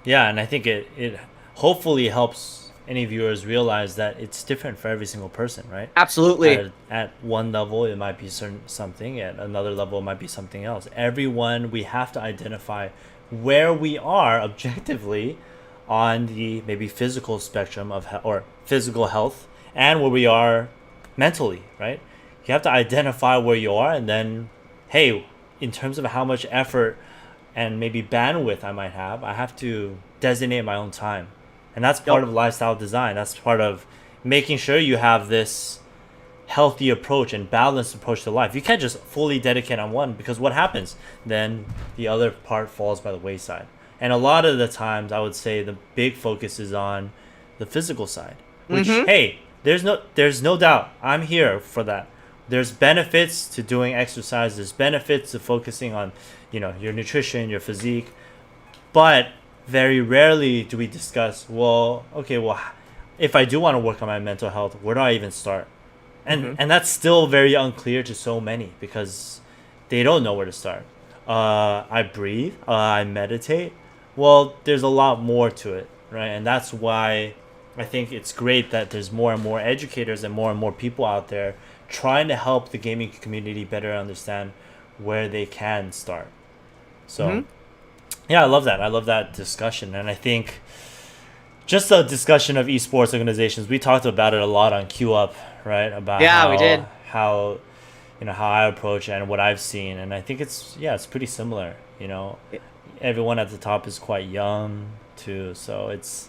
Yeah, and I think it hopefully helps any viewers realize that it's different for every single person, right? Absolutely. At one level it might be certain something, at another level it might be something else. Everyone, we have to identify where we are objectively on the maybe physical spectrum of or physical health, and where we are mentally, right? You have to identify where you are, and then hey, in terms of how much effort and maybe bandwidth I might have, I have to designate my own time. And that's part Yep. of lifestyle design. That's part of making sure you have this healthy approach and balanced approach to life. You can't just fully dedicate on one, because what happens? Then the other part falls by the wayside. And a lot of the times I would say the big focus is on the physical side, which Mm-hmm. hey, there's no doubt. I'm here for that. There's benefits to doing exercise, there's benefits to focusing on, your nutrition, your physique, but very rarely do we discuss, well, okay, well, if I do want to work on my mental health, where do I even start? and Mm-hmm. and that's still very unclear to so many, because they don't know where to start. I breathe, I meditate. Well, there's a lot more to it, right? And that's why I think it's great that there's more and more educators and more people out there trying to help the gaming community better understand where they can start. So Mm-hmm. yeah, I love that. I love that discussion, and I think just the discussion of esports organizations, we talked about it a lot on Q Up, right? About Yeah, we did. how I approach and what I've seen, and I think it's pretty similar. Everyone at the top is quite young too, so it's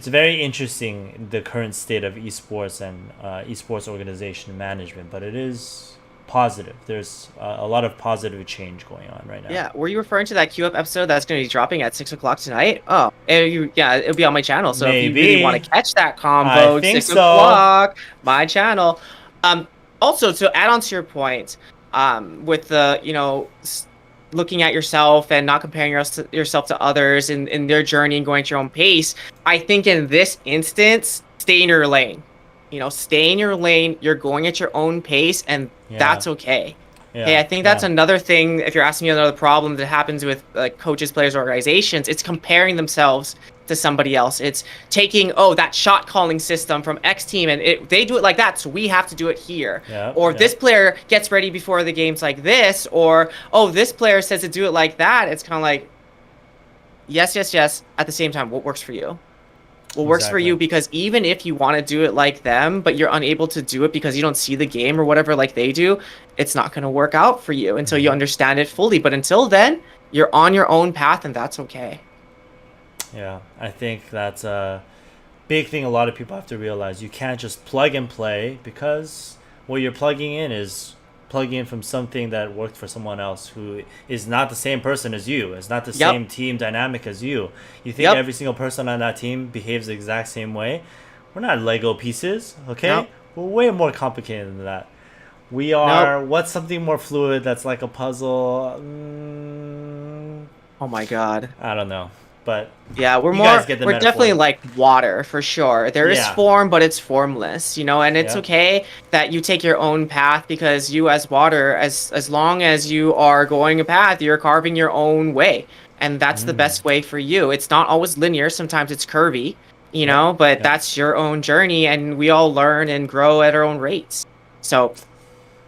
very interesting, the current state of esports and esports organization management, but it is positive. There's a lot of positive change going on right now. Yeah, were you referring to that Q Up episode that's going to be dropping at 6 o'clock tonight? Oh, yeah, it'll be on my channel. So if you really want Maybe. to catch that I combo, think six so. o'clock, my channel. Um, Also to add on to your point, with the looking at yourself and not comparing yourself to others in their journey and going at your own pace, I think in this instance, stay in your lane. Stay in your lane. You're going at your own pace, and Yeah. that's okay. Hey, Yeah. I think that's Yeah. another thing. If you're asking me another problem that happens with like coaches, players, organizations, it's comparing themselves to somebody else. It's taking, oh, that shot calling system from X team, and they do it like that, so we have to do it here. Yeah. Or Yeah. this player gets ready before the games like this, or oh, this player says to do it like that. It's kind of like, yes, yes, yes. At the same time, what works for you? What works for Exactly. you, because even if you want to do it like them, but you're unable to do it because you don't see the game or whatever like they do, it's not going to work out for you until you Mhm. understand it fully. But until then, you're on your own path, and that's okay. Yeah. I think that's a big thing a lot of people have to realize. You can't just plug and play, because what you're plugging in is plugging in from something that worked for someone else who is not the same person as you. It's not the Yep. same team dynamic as you. You think Yep. every single person on that team behaves the exact same way? We're not Lego pieces, okay? Nope. We're way more complicated than that. We are what's something more fluid that's like a puzzle? Oh my god. I don't know, but Yeah, we're you guys get the we're metaphor. definitely like water for sure. There is Yeah. form, but it's formless, and it's Yeah. okay that you take your own path because you as water, as long as you are going a path, you're carving your own way. And that's the best way for you. It's not always linear, sometimes it's curvy, but that's your own journey and we all learn and grow at our own rates. So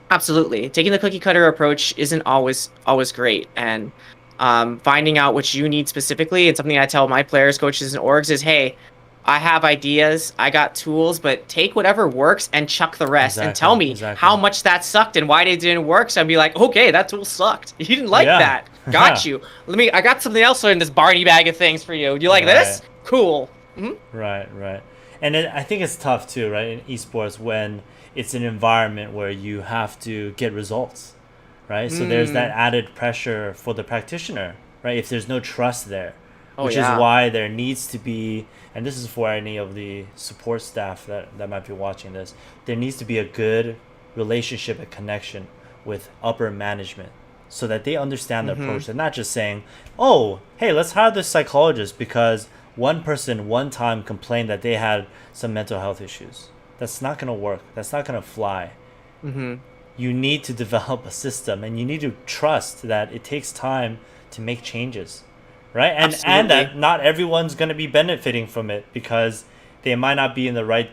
absolutely. Taking the cookie cutter approach isn't always great. And finding out what you need specifically, and something I tell my players, coaches, and orgs is, hey, I have ideas, I got tools, but take whatever works and chuck the rest and tell me how much that sucked and why they didn't work. So I'd be like, okay, that tool sucked. You didn't like that. Got you. I got something else in this Barney bag of things for you. You like this? Cool. Right. And I think it's tough too, right, in esports when it's an environment where you have to get results, right? So there's that added pressure for the practitioner, right? If there's no trust there, which is why there needs to be, and this is for any of the support staff that might be watching this, there needs to be a good relationship and connection with upper management so that they understand the approach. They're not just saying, oh, hey, let's hire this psychologist because one person one time complained that they had some mental health issues. That's not going to work. That's not going to fly. You need to develop a system and you need to trust that it takes time to make changes, right? And that not everyone's going to be benefiting from it because they might not be in the right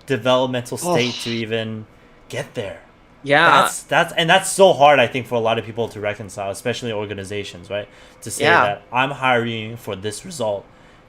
developmental state to even get there. Yeah. That's so hard, I think, for a lot of people to reconcile, especially organizations, right? To say that I'm hiring you for this result,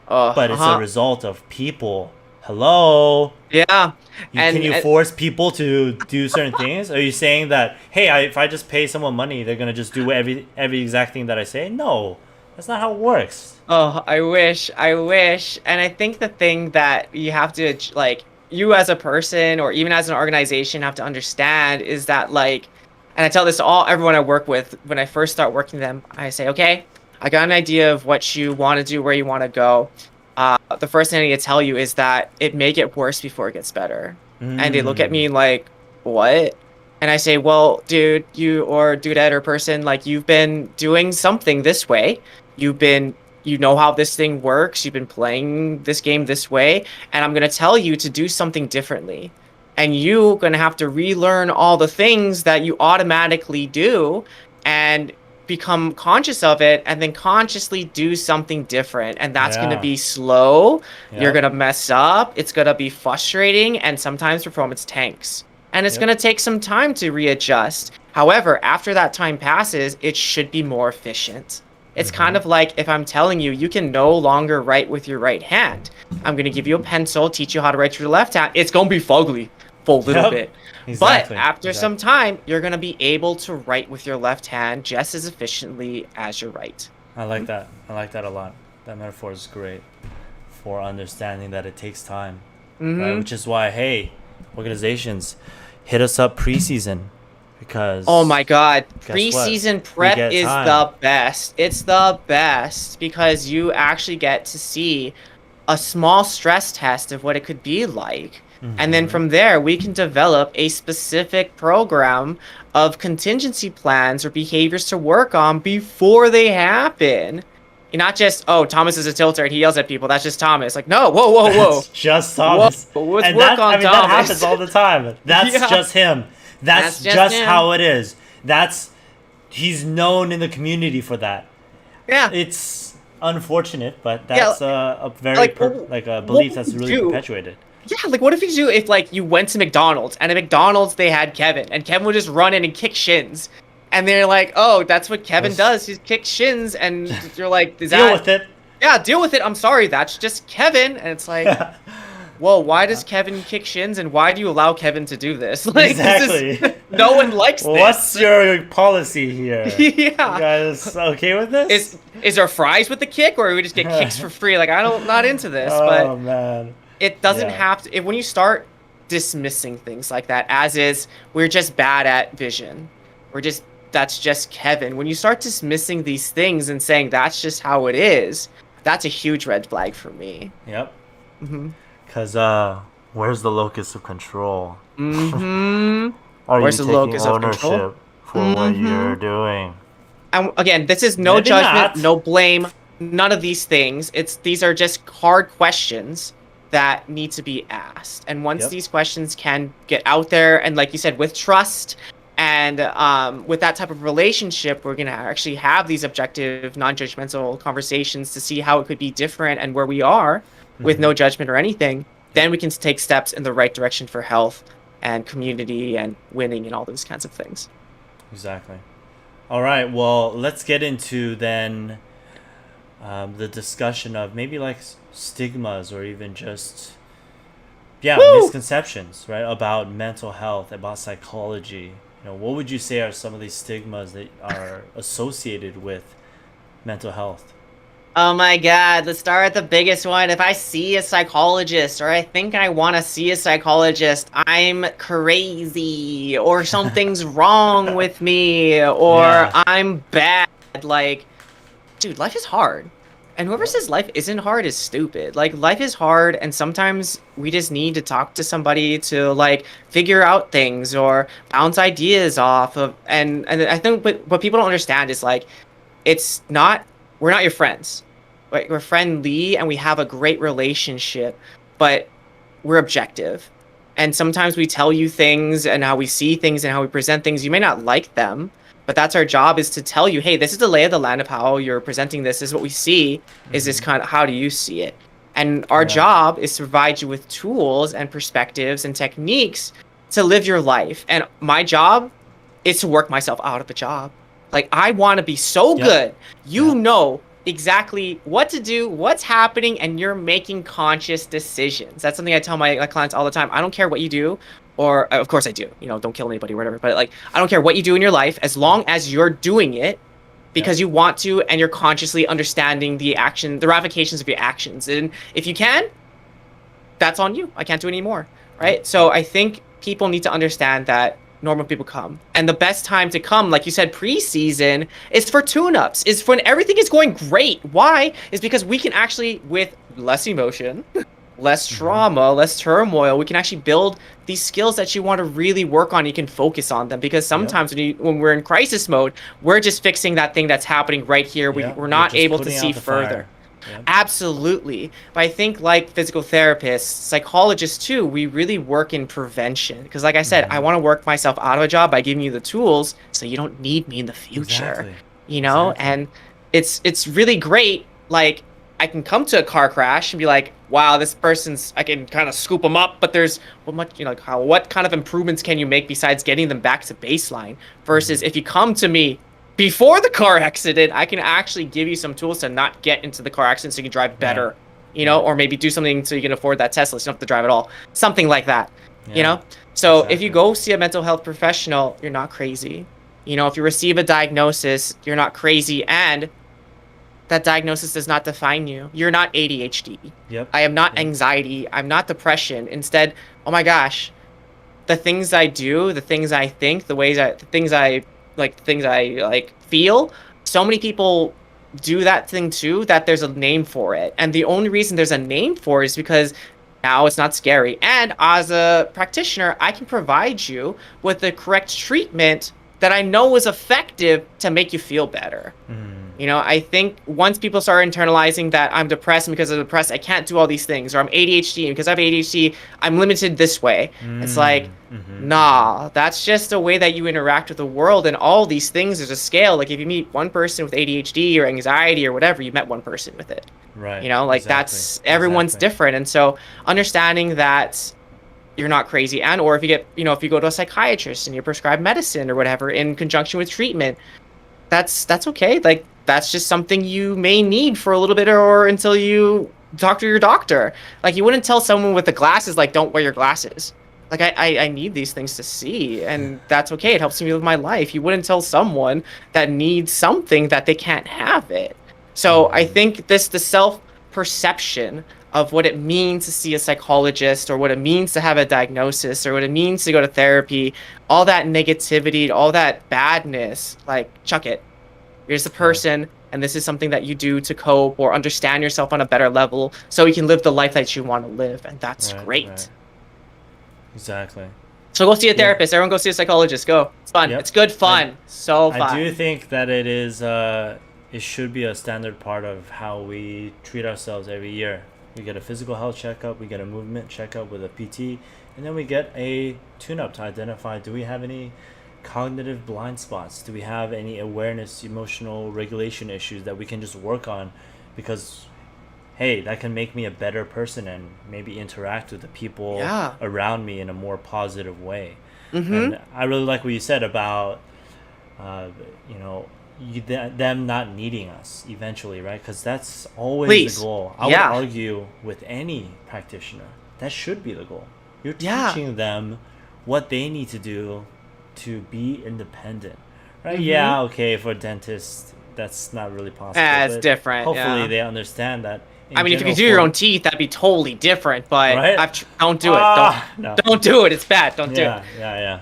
but it's a result of people. Hello. Yeah. Can you force people to do certain things? Are you saying that, hey, if I just pay someone money, they're gonna just do every exact thing that I say? No, that's not how it works. Oh, I wish. And I think the thing that you have to, like, you as a person or even as an organization have to understand is that, like, and I tell this to everyone I work with when I first start working with them, I say, okay, I got an idea of what you want to do, where you want to go. The first thing I need to tell you is that it may get worse before it gets better. And they look at me like, what? And I say, well, dude, you or dudette or person, like, you've been doing something this way. You know how this thing works. You've been playing this game this way. And I'm going to tell you to do something differently. And you're going to have to relearn all the things that you automatically do and become conscious of it and then consciously do something different. And that's going to be slow. You're going to mess up. It's going to be frustrating. And sometimes performance tanks. And it's going to take some time to readjust. However, after that time passes, it should be more efficient. It's kind of like if I'm telling you, you can no longer write with your right hand. I'm going to give you a pencil, teach you how to write with your left hand. It's going to be fugly for a little bit. But after some time, you're going to be able to write with your left hand just as efficiently as your right. I like that. I like that a lot. That metaphor is great for understanding that it takes time. Right? Which is why, hey, organizations, hit us up preseason. Because oh my god, preseason prep is the best. It's the best because you actually get to see a small stress test of what it could be like. And then from there, we can develop a specific program of contingency plans or behaviors to work on before they happen. You're not just, oh, Thomas is a tilter and he yells at people. That's just Thomas. Like, no, whoa. That's just Thomas. Whoa, let's work on Thomas. That happens all the time. That's just him. That's just how it is. He's known in the community for that. Yeah. It's unfortunate, but that's a very a belief that's really perpetuated. Yeah, like what if you went to McDonald's and at McDonald's they had Kevin and Kevin would just run in and kick shins. And they're like, oh, that's what Kevin does. He kicks shins and you're like, deal with it. Yeah, deal with it. I'm sorry, that's just Kevin. And it's like whoa, why does Kevin kick shins and why do you allow Kevin to do this? Like, exactly. No one likes this. What's your policy here? Yeah. You guys okay with this? Is there fries with the kick or we just get kicks for free? Like, not into this. Oh, man. It doesn't have to. When you start dismissing things like that, as is, we're just bad at vision. That's just Kevin. When you start dismissing these things and saying that's just how it is, that's a huge red flag for me. Yep. Because Where's the locus of control? Mm-hmm. Are Where's you the taking locus of control? ownership for what you're doing? And again, this is no Maybe judgment, not. no blame, none of these things. These are just hard questions that need to be asked. And once Yep. these questions can get out there, and like you said, with trust and with that type of relationship, we're gonna actually have these objective, non-judgmental conversations to see how it could be different and where we are with no judgment or anything. Then we can take steps in the right direction for health and community and winning and all those kinds of things. Exactly. All right. Well, let's get into then the discussion of maybe like stigmas or even just misconceptions, right, about mental health, about psychology. You know, what would you say are some of these stigmas that are associated with mental health? Oh my God, let's start at the biggest one. If I see a psychologist or I think I want to see a psychologist, I'm crazy or something's wrong with me or Yeah. I'm bad. Like, dude, life is hard. And whoever says life isn't hard is stupid. Like, life is hard, and sometimes we just need to talk to somebody to, like, figure out things or bounce ideas off of. And I think what people don't understand is, like, we're not your friends. Right? We're friendly and we have a great relationship, but we're objective. And sometimes we tell you things and how we see things and how we present things. You may not like them, but that's our job, is to tell you, hey, this is the lay of the land of how you're presenting this. This is what we see. Is this kind of, how do you see it? And our job is to provide you with tools and perspectives and techniques to live your life. And my job is to work myself out of a job. Like, I want to be so good. You know exactly what to do, what's happening, and you're making conscious decisions. That's something I tell my clients all the time. I don't care what you do, or of course I do, you know, don't kill anybody or whatever, but like, I don't care what you do in your life as long as you're doing it because you want to and you're consciously understanding the ramifications of your actions. And if you can, that's on you. I can't do any more, right? So I think people need to understand that normal people come, and the best time to come, like you said, pre-season, is for tune-ups, is when everything is going great. Why? Is because we can actually, with less emotion, less trauma, less turmoil, we can actually build these skills that you want to really work on. You can focus on them, because sometimes when we're in crisis mode, we're just fixing that thing that's happening right here. We're not able to see further. Yep. Absolutely. But I think, like physical therapists, psychologists too, we really work in prevention. Because like I said, I want to work myself out of a job by giving you the tools so you don't need me in the future. You know? And it's really great. Like, I can come to a car crash and be like, wow, this person's, I can kind of scoop them up, but there's what kind of improvements can you make besides getting them back to baseline? Versus if you come to me before the car accident, I can actually give you some tools to not get into the car accident so you can drive better, you know, or maybe do something so you can afford that Tesla so you don't have to drive at all. Something like that, you know? So if you go see a mental health professional, you're not crazy. You know, if you receive a diagnosis, you're not crazy, and that diagnosis does not define you. You're not ADHD. I am not anxiety. I'm not depression. Instead, oh my gosh, the things I do, the things I think, the things I feel, so many people do that thing too, that there's a name for it. And the only reason there's a name for it is because now it's not scary. And as a practitioner, I can provide you with the correct treatment that I know is effective to make you feel better. You know, I think once people start internalizing that I'm depressed, and because I'm depressed, I can't do all these things, or I'm ADHD, and because I have ADHD, I'm limited this way. It's like, nah, that's just a way that you interact with the world, and all these things, there's a scale. Like, if you meet one person with ADHD or anxiety or whatever, you met one person with it. Right. You know, like, that's, everyone's different. And so understanding that you're not crazy, and or if you get, you know, if you go to a psychiatrist and you're prescribed medicine or whatever in conjunction with treatment, that's okay. Like, that's just something you may need for a little bit, or until you talk to your doctor. Like, you wouldn't tell someone with the glasses, like, don't wear your glasses. Like, I need these things to see, and that's okay. It helps me live my life. You wouldn't tell someone that needs something that they can't have it. So I think the self-perception of what it means to see a psychologist, or what it means to have a diagnosis, or what it means to go to therapy, all that negativity, all that badness, like, chuck it. You're just a person, and this is something that you do to cope or understand yourself on a better level so you can live the life that you want to live, and that's great. Exactly. So go see a Yeah. therapist. Everyone go see a psychologist. Go. It's fun. Yep. It's good fun. So I fun. do think that it is. It should be a standard part of how we treat ourselves every year. We get a physical health checkup. We get a movement checkup with a PT, and then we get a tune-up to identify: do we have any cognitive blind spots? Do we have any awareness, emotional regulation issues that we can just work on? Because hey, that can make me a better person and maybe interact with the people Yeah. around me in a more positive way. Mm-hmm. And I really like what you said about, uh, you know, them not needing us eventually, right? Because that's always Please. the goal. I Yeah. would argue with any practitioner, that should be the goal. You're Yeah. teaching them what they need to do to be independent, right? Mm-hmm. Yeah, okay, for a dentist, that's not really possible. It's but different. hopefully Yeah. they understand that. I mean, if you could do your own teeth, that'd be totally different. But Right? don't do it. No. Don't do it. It's bad. Don't do it. Yeah.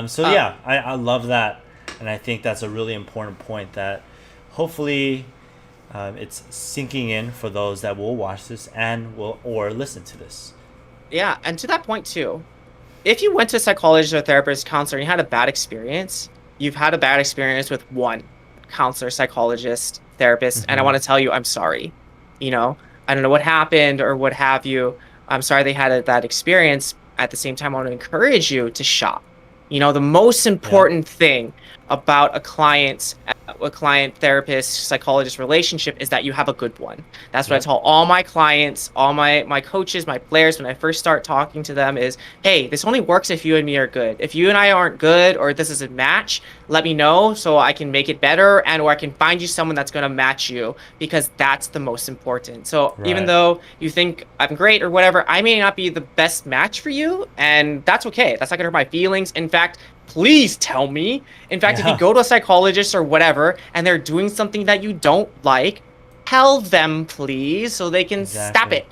So yeah, I love that, and I think that's a really important point that hopefully it's sinking in for those that will watch this and will or listen to this. Yeah, and to that point too, if you went to a psychologist or therapist, counselor, and you had a bad experience, you've had a bad experience with one counselor, psychologist, therapist, and I want to tell you, I'm sorry. You know, I don't know what happened or what have you. I'm sorry they had that experience. At the same time, I want to encourage you to shop. You know, the most important thing about a client therapist psychologist relationship is that you have a good one. That's what I tell all my clients, all my coaches, my players when I first start talking to them is, hey, this only works if you and me are good. If you and I aren't good or this is a match, let me know so I can make it better and or I can find you someone that's going to match you, because that's the most important. So even though you think I'm great or whatever, I may not be the best match for you, and that's okay. That's not going to hurt my feelings. In fact, please tell me. In fact, if you go to a psychologist or whatever and they're doing something that you don't like, tell them, please, so they can stop it.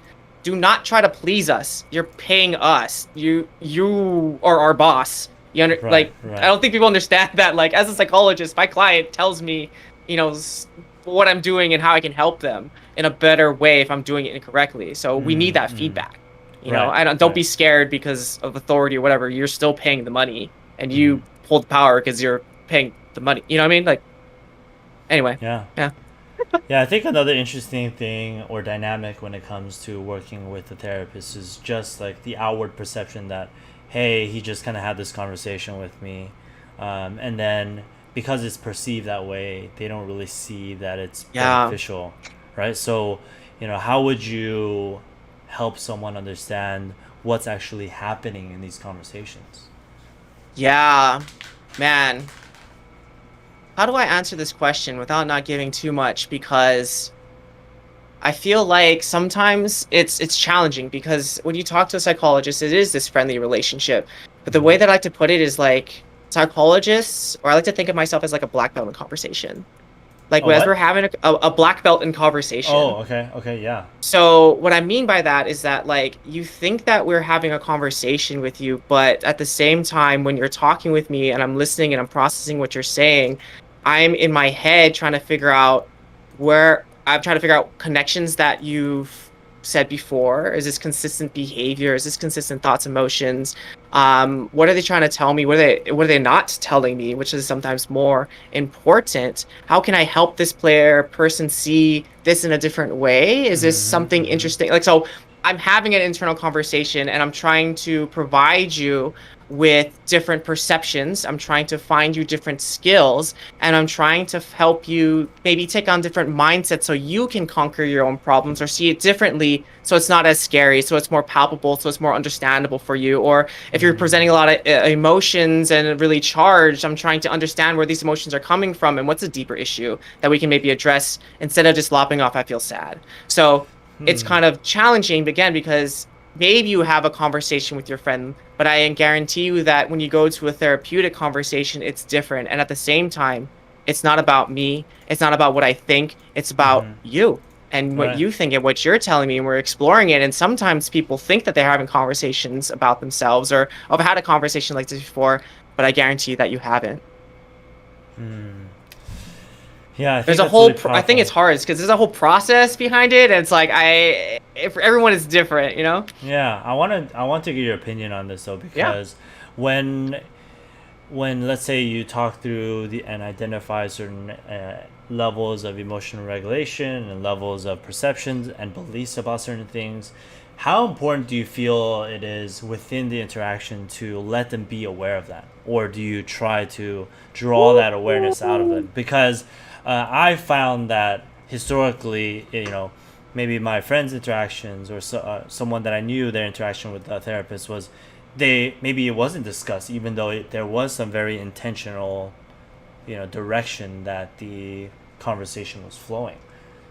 Do not try to please us. You're paying us. You are our boss. I don't think people understand that. Like, as a psychologist, my client tells me, you know, what I'm doing and how I can help them in a better way if I'm doing it incorrectly. So we need that feedback. You know, don't be scared because of authority or whatever. You're still paying the money. And you hold power because you're paying the money. You know what I mean? Like, anyway. Yeah. I think another interesting thing or dynamic when it comes to working with a therapist is just like the outward perception that, hey, he just kind of had this conversation with me. And then because it's perceived that way, they don't really see that it's beneficial, right? So, you know, how would you help someone understand what's actually happening in these conversations? Yeah, man. How do I answer this question without not giving too much? Because I feel like sometimes it's challenging, because when you talk to a psychologist, it is this friendly relationship. But the way that I like to put it is like psychologists, or I like to think of myself as like a black belt in conversation. Like, as we're having a black belt in conversation. Oh, okay, yeah. So what I mean by that is that, like, you think that we're having a conversation with you, but at the same time, when you're talking with me and I'm listening and I'm processing what you're saying, I'm in my head trying to figure out connections that you've said before. Is this consistent behavior? Is this consistent thoughts, emotions? What are they trying to tell me? What are they not telling me? Which is sometimes more important. How can I help this person see this in a different way? Is this something interesting? Like, so I'm having an internal conversation and I'm trying to provide you with different perceptions. I'm trying to find you different skills, and I'm trying to help you maybe take on different mindsets so you can conquer your own problems or see it differently, so it's not as scary, so it's more palpable, so it's more understandable for you. Or if you're presenting a lot of emotions and really charged, I'm trying to understand where these emotions are coming from and what's a deeper issue that we can maybe address instead of just lopping off, I feel sad. So it's kind of challenging, again, because maybe you have a conversation with your friend, but I guarantee you that when you go to a therapeutic conversation, it's different. And at the same time, it's not about me. It's not about what I think. It's about you and what you think and what you're telling me. And we're exploring it. And sometimes people think that they're having conversations about themselves, or I've had a conversation like this before, but I guarantee you that you haven't. Yeah, I think There's a that's whole. really I think powerful. it's hard because there's a whole process behind it, and it's like if everyone is different, you know. Yeah, I want to get your opinion on this though, Yeah. because when let's say you talk through and identify certain levels of emotional regulation and levels of perceptions and beliefs about certain things, how important do you feel it is within the interaction to let them be aware of that, or do you try to draw that awareness out of them? Because I found that historically, maybe my friends' interactions or someone that I knew, their interaction with the therapist was, maybe it wasn't discussed, even though there was some very intentional, direction that the conversation was flowing.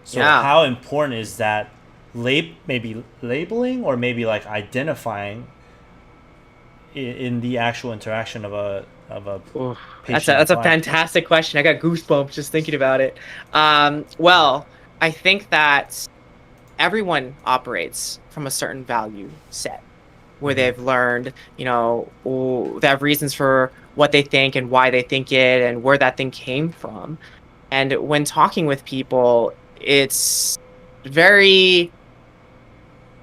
So Yeah. how important is that, maybe labeling or maybe like identifying in the actual interaction of a Oof. patient That's and a client? fantastic question. I got goosebumps just thinking about it. Well, I think that everyone operates from a certain value set where Mhm. they've learned, they have reasons for what they think and why they think it and where that thing came from. And when talking with people, it's very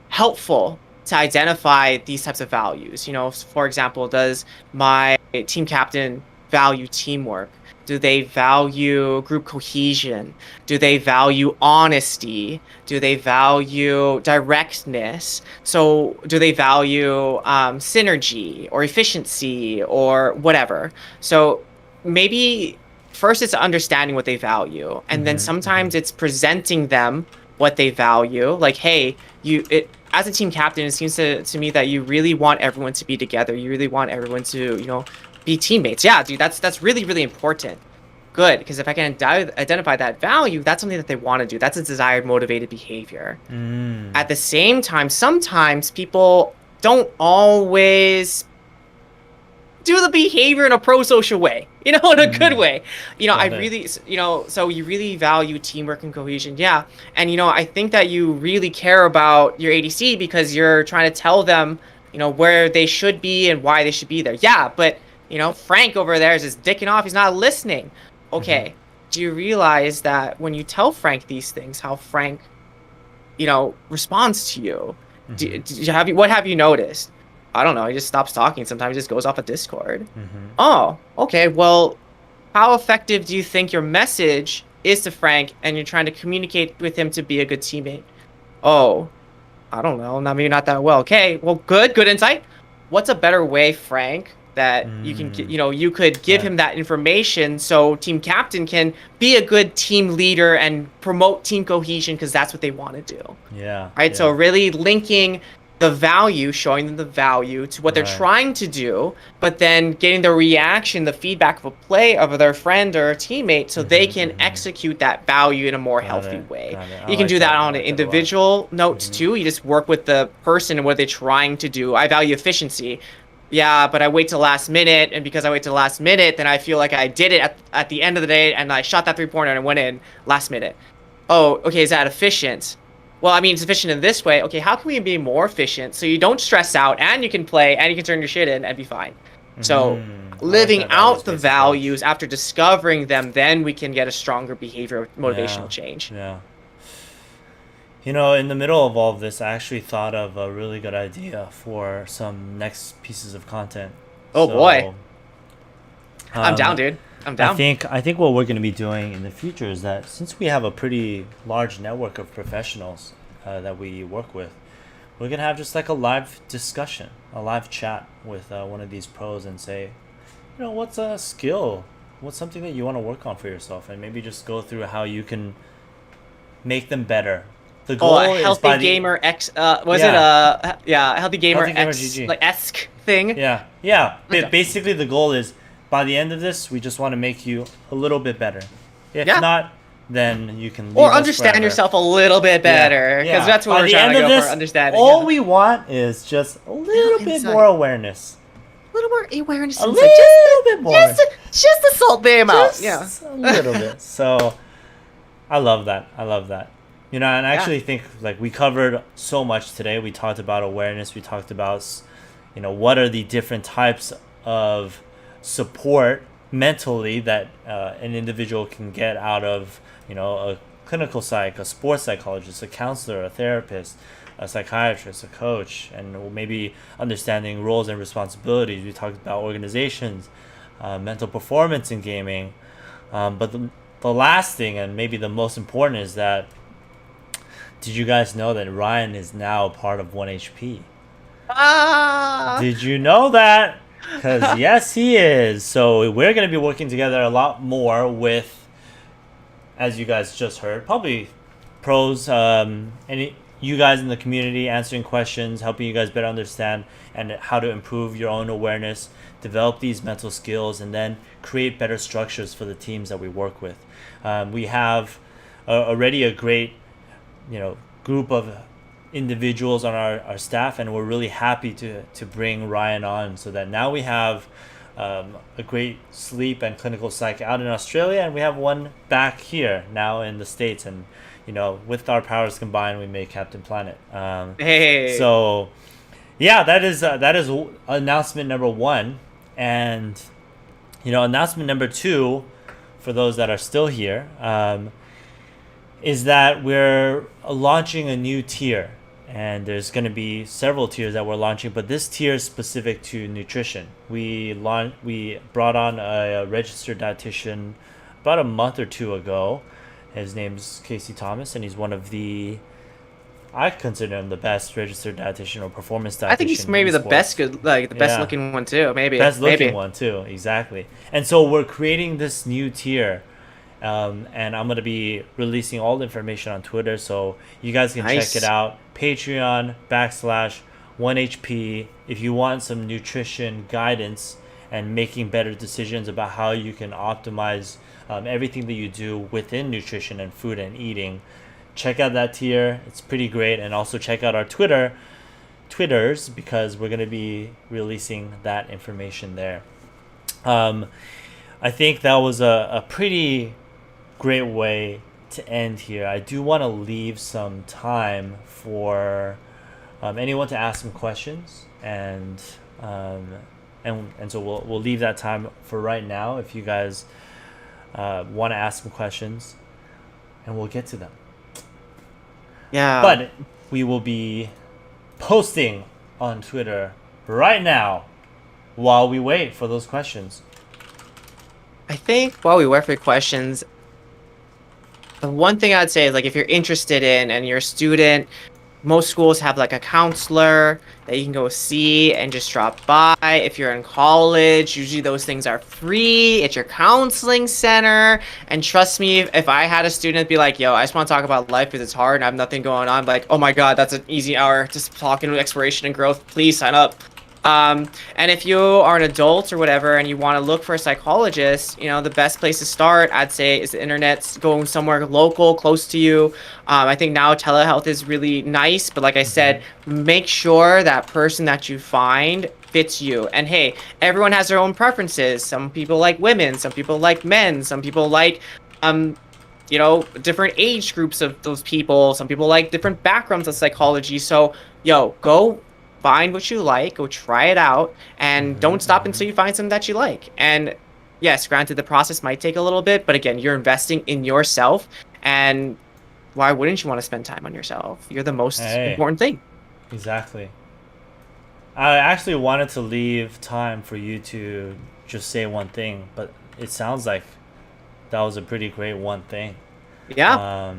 helpful to identify these types of values. For example, does my team captain value teamwork? Do they value group cohesion? Do they value honesty? Do they value directness? So, do they value synergy or efficiency or whatever? So, maybe first it's understanding what they value, and then Mhm. Mhm. sometimes it's presenting them what they value. Like, hey, as a team captain, it seems to me that you really want everyone to be together. You really want everyone to, be teammates. Yeah, dude, that's really, really important. Good, because if I can identify that value, that's something that they want to do. That's a desired, motivated behavior. Mm. At the same time, sometimes people don't always do the behavior in a pro-social way, in a good Mm. way. I Got it. really, so you really value teamwork and cohesion. Yeah. And, I think that you really care about your ADC because you're trying to tell them, where they should be and why they should be there. Yeah. But, Frank over there is just dicking off. He's not listening. Mhm. Okay. Do you realize that when you tell Frank these things, how Frank, responds to you? Mhm. What have you noticed? I don't know. He just stops talking. Sometimes he just goes off a Discord. Mhm. Oh, okay. Well, how effective do you think your message is to Frank and you're trying to communicate with him to be a good teammate? Oh, I don't know. Maybe not that well. Okay. Well, good insight. What's a better way, Frank, that you can, Mm. you could give Right. him that information so team captain can be a good team leader and promote team cohesion because that's what they want to do. Yeah. Right? So Yeah. really linking the value, showing them the value to what they're Right. trying to do, but then getting the reaction, the feedback of a play of their friend or a teammate so they Mhm. can Mhm. execute that value in a more Got healthy it. way. Got it. I You can like do that that. I on an like that a lot. individual notes Mhm. too. You just work with the person and what they're trying to do. I value efficiency. Yeah, but I wait till the last minute, and because I wait till the last minute, then I feel like I did it at the end of the day, and I shot that 3-pointer and it went in last minute. Oh, okay, is that efficient? Well, I mean, it's efficient in this way. Okay, how can we be more efficient so you don't stress out and you can play and you can turn your shit in and be fine? So, I like living that out the values-based approach. values after discovering them, then we can get a stronger behavior Yeah. motivational change. Yeah. In the middle of all of this, I actually thought of a really good idea for some next pieces of content. Oh boy, So, I'm down, um, dude. I'm I down. think I think what we're going to be doing in the future is that since we have a pretty large network of professionals that we work with, we're going to have just like a live discussion, a live chat with one of these pros and say, what's a skill? What's something that you want to work on for yourself? And maybe just go through how you can make them better. The Oh, a goal is healthy by the gamer X. Was it yeah, yeah, a healthy gamer healthy gamer X GG. like esque thing? Yeah, yeah. Okay. Basically, the goal is by the end of this, we just want to make you a little bit better. If Yeah. not, then you can Or leave us understand forever. yourself a little bit Yeah, better, because yeah. that's what By we're the trying end to of go for. this, Understanding. all Yeah. we want is just a little bit insight. more awareness. A little more awareness. A and little insight. bit more. Just to salt them out. Yeah. Just a little bit. So, I love that. I love that. And I Yeah. actually think like we covered so much today. We talked about awareness. We talked about, what are the different types of support mentally that an individual can get out of, a clinical psych, a sports psychologist, a counselor, a therapist, a psychiatrist, a coach, and maybe understanding roles and responsibilities. We talked about organizations, mental performance in gaming. But the last thing, and maybe the most important, is that did you guys know that Ryan is now part of 1HP? Ah! Did you know that? Because yes, he is. So we're going to be working together a lot more with, as you guys just heard, probably pros, any you guys in the community answering questions, helping you guys better understand and how to improve your own awareness, develop these mental skills, and then create better structures for the teams that we work with. We have already a great, group of individuals on our staff, and we're really happy to bring Ryan on, so that now we have a great sleep and clinical psych out in Australia, and we have one back here now in the States, and with our powers combined, we make Captain Planet. Hey. So yeah, that is announcement number 1, and announcement number 2, for those that are still here, is that we're launching a new tier. And there's going to be several tiers that we're launching, but this tier is specific to nutrition. We brought on a registered dietitian about a month or 2 ago. His name's Casey Thomas, and he's one of I consider him the best registered dietitian or performance dietitian. I think he's maybe the best best looking one too. Best looking one too, exactly. And so we're creating this new tier. And I'm going to be releasing all the information on Twitter, so you guys can check it out. Patreon /1HP if you want some nutrition guidance and making better decisions about how you can optimize everything that you do within nutrition and food and eating. Check out that tier. It's pretty great. And also check out our Twitters, because we're going to be releasing that information there. I think that was a pretty great way to end here. I do want to leave some time for anyone to ask some questions, and so we'll leave that time for right now. If you guys want to ask some questions, and we'll get to them. Yeah. But we will be posting on Twitter right now while we wait for those questions. I think while we wait for questions, the one thing I'd say is, if you're interested in and you're a student, most schools have a counselor that you can go see and just drop by. If you're in college, usually those things are free. It's your counseling center. And trust me, if I had a student be like, yo, I just want to talk about life because it's hard and I have nothing going on, oh my God, that's an easy hour. Just talking with exploration and growth. Please sign up. And if you are an adult or whatever and you want to look for a psychologist, the best place to start, I'd say, is the internet, going somewhere local, close to you. I think now telehealth is really nice, but like I said, make sure that person that you find fits you. And hey, everyone has their own preferences. Some people like women, some people like men, some people like, different age groups of those people. Some people like different backgrounds of psychology. So, go find what you like, go try it out, and don't stop until you find something that you like. And yes, granted, the process might take a little bit, but again, you're investing in yourself, and why wouldn't you want to spend time on yourself? You're the most important thing. Exactly. I actually wanted to leave time for you to just say one thing, but it sounds like that was a pretty great one thing. Yeah.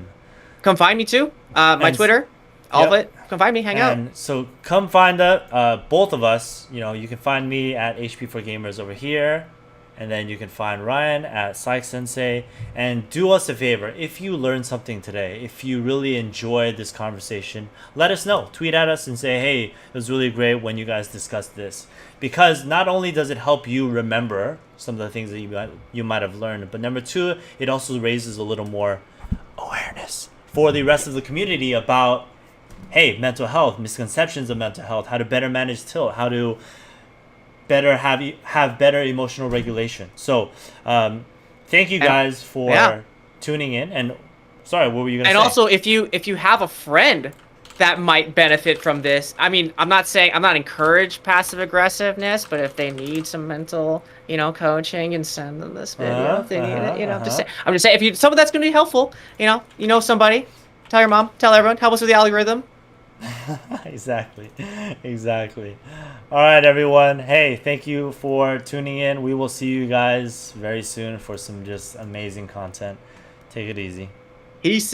Come find me too. My Twitter. All of it. Come find me, hang out. So come find both of us. You can find me at HP for Gamers over here, and then you can find Ryan at Psych Sensei. And do us a favor, if you learned something today, if you really enjoyed this conversation, let us know. Tweet at us and say, hey, it was really great when you guys discussed this. Because not only does it help you remember some of the things that you might have learned, but number 2, it also raises a little more awareness for the rest of the community about, hey, mental health, misconceptions of mental health, how to better manage tilt, how to better have better emotional regulation. So, thank you guys for tuning in. And sorry, what were you gonna say? And also, if you have a friend that might benefit from this. I mean, I'm not encourage passive aggressiveness, but if they need some mental, coaching, and send them this video if they need it, I'm just saying, if someone that's going to be helpful, somebody, tell your mom, tell everyone, help us with the algorithm. Exactly. All right, everyone. Hey, thank you for tuning in. We will see you guys very soon for some just amazing content. Take it easy. Peace.